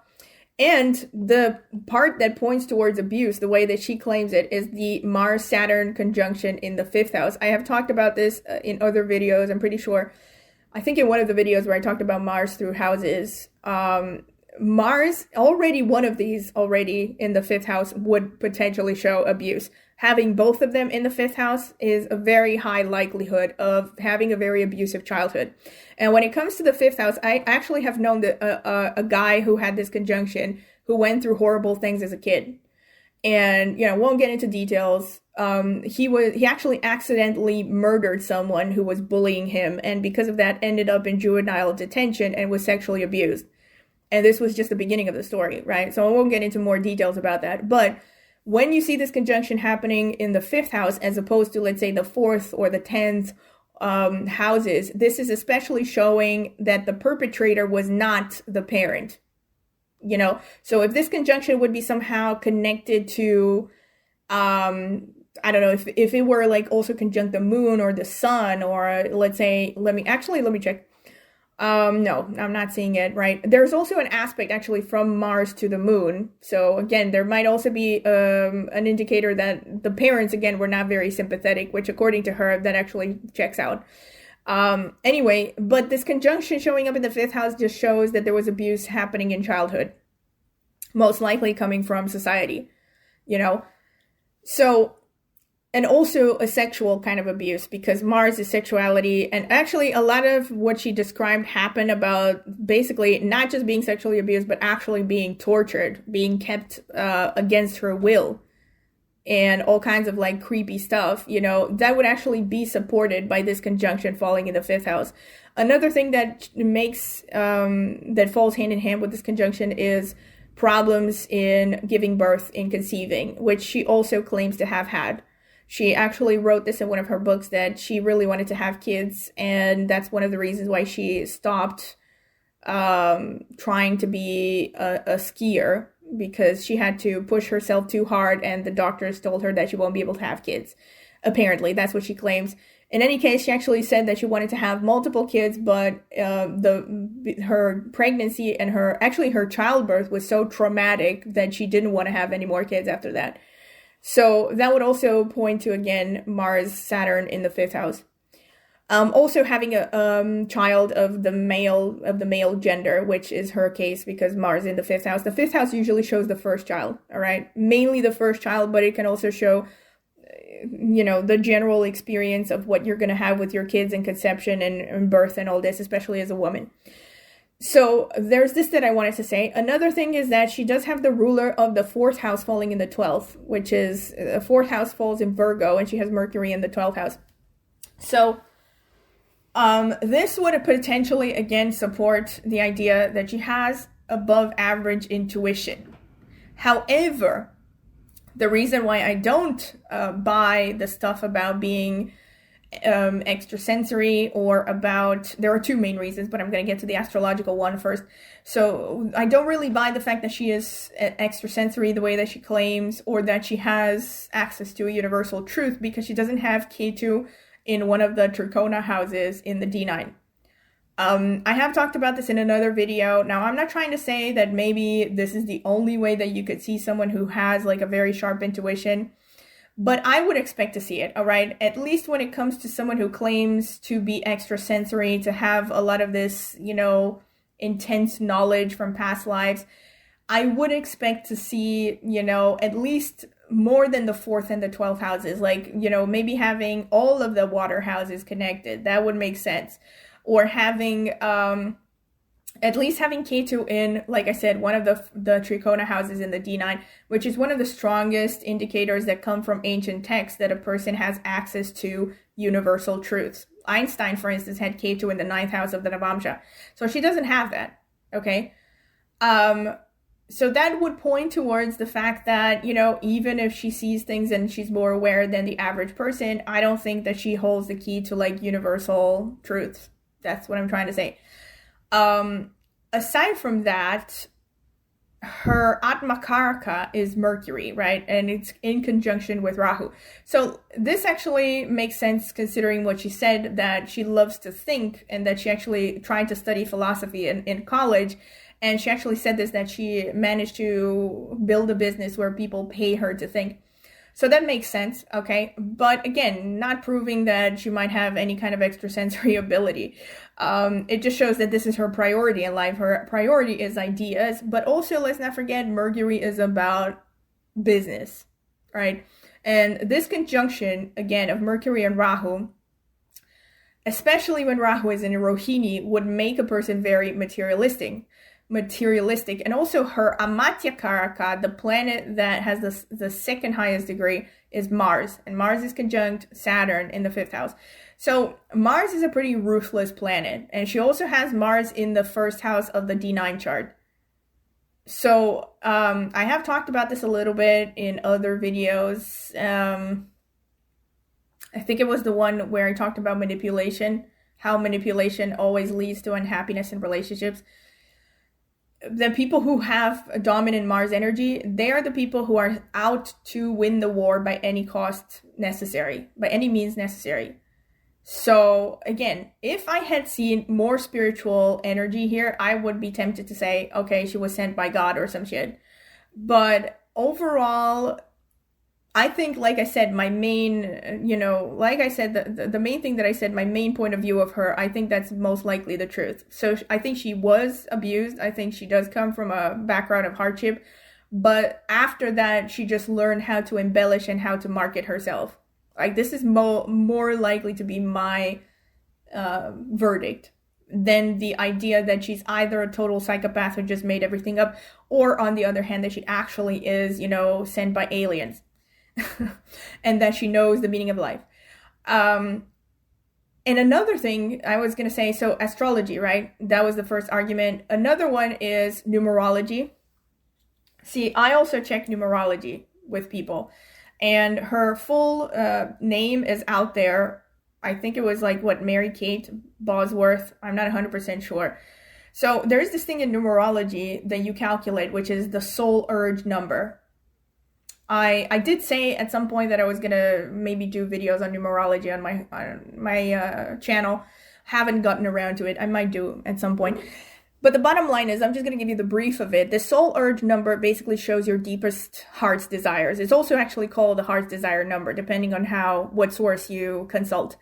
And the part that points towards abuse, the way that she claims it, is the Mars-Saturn conjunction in the 5th house. I have talked about this in other videos, I'm pretty sure. I think in one of the videos where I talked about Mars through houses. Mars, one of these already in the 5th house would potentially show abuse. Having both of them in the 5th house is a very high likelihood of having a very abusive childhood. And when it comes to the 5th house, I actually have known a guy who had this conjunction who went through horrible things as a kid. And, won't get into details. He actually accidentally murdered someone who was bullying him, and because of that ended up in juvenile detention and was sexually abused. And this was just the beginning of the story, right? So I won't get into more details about that. But when you see this conjunction happening in the 5th house, as opposed to, let's say, the 4th or the 10th houses, this is especially showing that the perpetrator was not the parent. So if this conjunction would be somehow connected to, I don't know, if it were like also conjunct the moon or the sun, or let's say, let me check. No, I'm not seeing it, right? There's also an aspect actually from Mars to the moon. So again, there might also be an indicator that the parents, again, were not very sympathetic, which according to her, that actually checks out. Anyway, but this conjunction showing up in the 5th house just shows that there was abuse happening in childhood, most likely coming from society, So, and also a sexual kind of abuse, because Mars is sexuality. And actually a lot of what she described happened about basically not just being sexually abused, but actually being tortured, being kept against her will, and all kinds of like creepy stuff, that would actually be supported by this conjunction falling in the 5th house. Another thing that makes, that falls hand in hand with this conjunction is problems in giving birth, in conceiving, which she also claims to have had. She actually wrote this in one of her books, that she really wanted to have kids, and that's one of the reasons why she stopped trying to be a skier, because she had to push herself too hard, and the doctors told her that she won't be able to have kids. Apparently, that's what she claims. In any case, she actually said that she wanted to have multiple kids, but her pregnancy and her childbirth was so traumatic that she didn't want to have any more kids after that. So that would also point to, again, Mars, Saturn in the 5th house. Also having a child of the male gender, which is her case because Mars in the 5th house. The 5th house usually shows the first child, all right? Mainly the first child, but it can also show, the general experience of what you're going to have with your kids and conception and birth and all this, especially as a woman. So there's this that I wanted to say. Another thing is that she does have the ruler of the 4th house falling in the 12th, which is the 4th house falls in Virgo, and she has Mercury in the 12th house. So this would potentially, again, support the idea that she has above average intuition. However, the reason why I don't buy the stuff about being extrasensory or about, there are two main reasons, but I'm going to get to the astrological one first. So I don't really buy the fact that she is extrasensory the way that she claims, or that she has access to a universal truth, because she doesn't have Ketu in one of the Trikona houses in the D9. I have talked about this in another video. Now, I'm not trying to say that maybe this is the only way that you could see someone who has like a very sharp intuition, but I would expect to see it, all right? At least when it comes to someone who claims to be extrasensory, to have a lot of this, intense knowledge from past lives, I would expect to see, at least more than the 4th and the 12th houses, like, maybe having all of the water houses connected. That would make sense. Or having, at least having Ketu in, like I said, one of the Trikona houses in the D9, which is one of the strongest indicators that come from ancient texts that a person has access to universal truths. Einstein, for instance, had Ketu in the 9th house of the Navamsha. So she doesn't have that, okay? So that would point towards the fact that, even if she sees things and she's more aware than the average person, I don't think that she holds the key to, like, universal truths. That's what I'm trying to say. Aside from that, her Atmakaraka is Mercury, right? And it's in conjunction with Rahu. So this actually makes sense considering what she said, that she loves to think, and that she actually tried to study philosophy in college. And she actually said this, that she managed to build a business where people pay her to think. So that makes sense, okay? But again, not proving that she might have any kind of extrasensory ability. It just shows that this is her priority in life. Her priority is ideas, but also let's not forget Mercury is about business, right? And this conjunction, again, of Mercury and Rahu, especially when Rahu is in Rohini, would make a person very materialistic. And also her Amatya Karaka, the planet that has the second highest degree, is Mars, and Mars is conjunct Saturn in the 5th house. So Mars is a pretty ruthless planet, and she also has Mars in the 1st house of the D9 chart. So I have talked about this a little bit in other videos. I think it was the one where I talked about manipulation, how manipulation always leads to unhappiness in relationships. The people who have a dominant Mars energy, they are the people who are out to win the war by any cost necessary, by any means necessary. So again, if I had seen more spiritual energy here, I would be tempted to say, okay, she was sent by God or some shit. But overall, I think, like I said, my main, the main thing that I said, my main point of view of her, I think that's most likely the truth. So I think she was abused. I think she does come from a background of hardship. But after that, she just learned how to embellish and how to market herself. Like, this is more likely to be my verdict than the idea that she's either a total psychopath who just made everything up, or on the other hand, that she actually is, sent by aliens. And that she knows the meaning of life. And another thing I was going to say, so astrology, right? That was the first argument. Another one is numerology. See, I also check numerology with people. And her full name is out there. I think it was Mary Kate Bosworth. I'm not 100% sure. So there's this thing in numerology that you calculate, which is the soul urge number. I did say at some point that I was gonna maybe do videos on numerology on my channel. Haven't gotten around to it. I might do at some point. But the bottom line is, I'm just going to give you the brief of it. The soul urge number basically shows your deepest heart's desires. It's also actually called the heart's desire number, depending on what source you consult.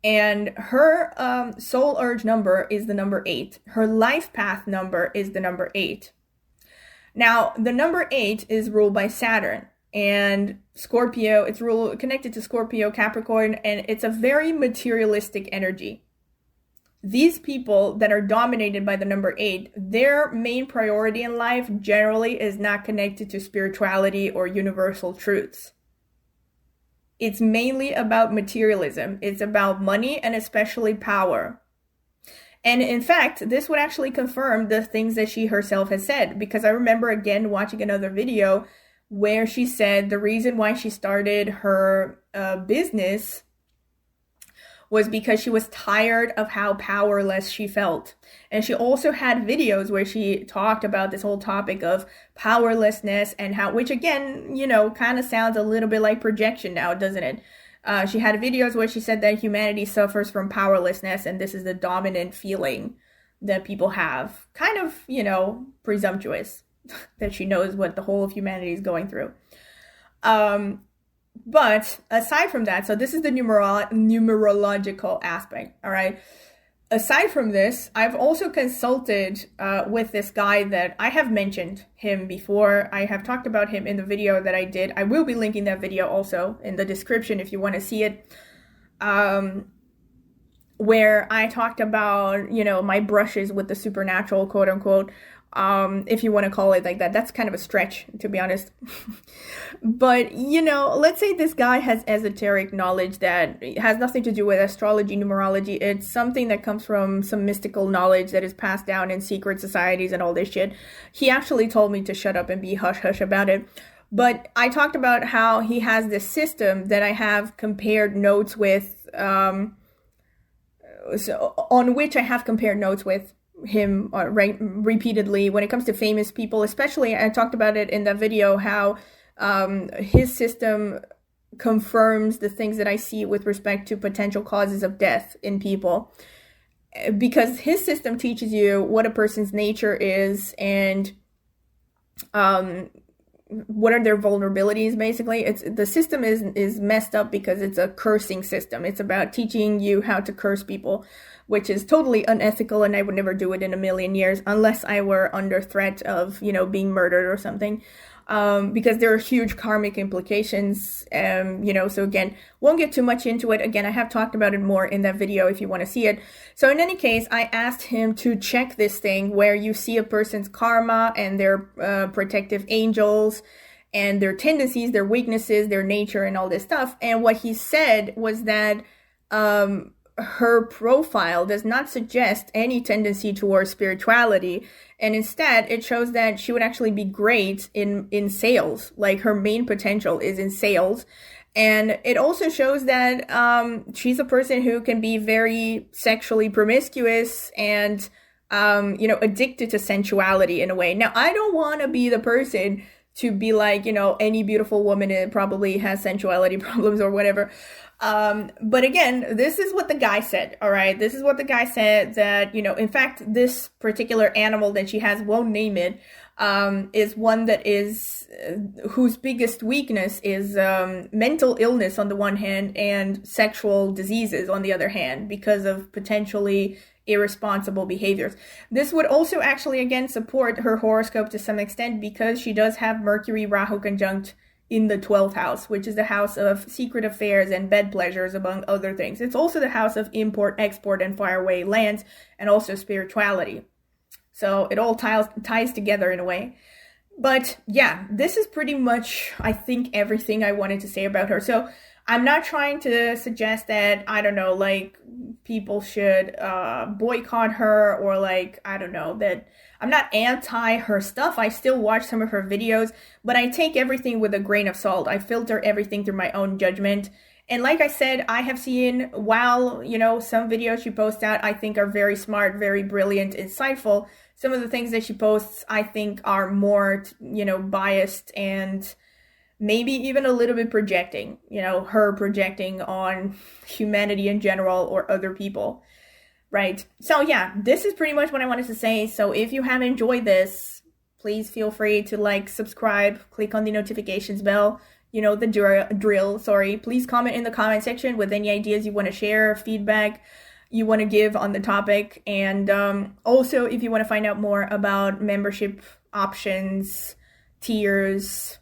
And her soul urge number is the number 8. Her life path number is the number 8. Now, the number 8 is ruled by Saturn and Scorpio. It's connected to Scorpio, Capricorn, and it's a very materialistic energy. These people that are dominated by the number 8, their main priority in life generally is not connected to spirituality or universal truths. It's mainly about materialism. It's about money and especially power. And in fact, this would actually confirm the things that she herself has said, because I remember again watching another video where she said the reason why she started her business was because she was tired of how powerless she felt. And she also had videos where she talked about this whole topic of powerlessness and how, which again, kind of sounds a little bit like projection now, doesn't it? She had videos where she said that humanity suffers from powerlessness, and this is the dominant feeling that people have. Kind of, presumptuous that she knows what the whole of humanity is going through. But aside from that, so this is the numerological aspect, all right? Aside from this, I've also consulted with this guy that I have mentioned him before. I have talked about him in the video that I did. I will be linking that video also in the description if you want to see it. Where I talked about, my brushes with the supernatural, quote unquote. If you want to call it like that. That's kind of a stretch, to be honest. But, let's say this guy has esoteric knowledge that has nothing to do with astrology, numerology. It's something that comes from some mystical knowledge that is passed down in secret societies and all this shit. He actually told me to shut up and be hush-hush about it. But I talked about how he has this system that I have compared notes with, on which I have compared notes with him repeatedly when it comes to famous people. Especially, I talked about it in that video, how his system confirms the things that I see with respect to potential causes of death in people, because his system teaches you what a person's nature is and what are their vulnerabilities. Basically, the system is messed up because it's a cursing system. It's about teaching you how to curse people, which is totally unethical, and I would never do it in a million years unless I were under threat of, being murdered or something, because there are huge karmic implications, so again, won't get too much into it. Again, I have talked about it more in that video if you want to see it. So in any case, I asked him to check this thing where you see a person's karma and their protective angels and their tendencies, their weaknesses, their nature, and all this stuff. And what he said was that her profile does not suggest any tendency towards spirituality, and instead it shows that she would actually be great in sales. Like, her main potential is in sales. And it also shows that she's a person who can be very sexually promiscuous and addicted to sensuality in a way. Now, I don't want to be the person to be like, any beautiful woman probably has sensuality problems or whatever. But again, this is what the guy said, all right? This is what the guy said, that, in fact, this particular animal that she has, won't name it, is one that is, whose biggest weakness is mental illness on the one hand and sexual diseases on the other hand, because of potentially irresponsible behaviors. This would also actually, again, support her horoscope to some extent, because she does have Mercury Rahu conjunct in the 12th house, which is the house of secret affairs and bed pleasures, among other things. It's also the house of import, export, and faraway lands, and also spirituality. So it all ties together in a way. But yeah, this is pretty much, I think, everything I wanted to say about her. So I'm not trying to suggest that, I don't know, like, people should boycott her, or like, I don't know, that I'm not anti her stuff. I still watch some of her videos, but I take everything with a grain of salt. I filter everything through my own judgment. And like I said, I have seen, while, some videos she posts out I think are very smart, very brilliant, insightful, some of the things that she posts I think are more, biased and maybe even a little bit projecting, her projecting on humanity in general or other people, right? So yeah, this is pretty much what I wanted to say. So if you have enjoyed this, please feel free to like, subscribe, click on the notifications bell, the drill, sorry. Please comment in the comment section with any ideas you want to share, feedback you want to give on the topic. And also, if you want to find out more about membership options, tiers,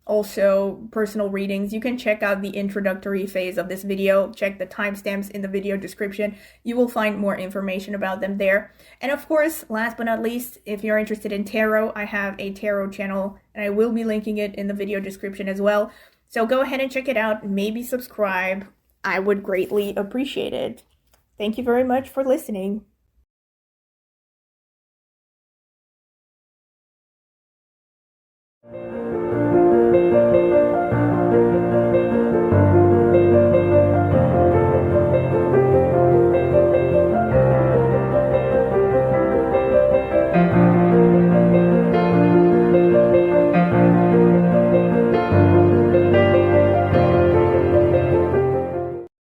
also personal readings, you can check out the introductory phase of this video. Check the timestamps in the video description. You will find more information about them there. And of course, last but not least, if you're interested in tarot, I have a tarot channel and I will be linking it in the video description as well. So go ahead and check it out. Maybe subscribe. I would greatly appreciate it. Thank you very much for listening.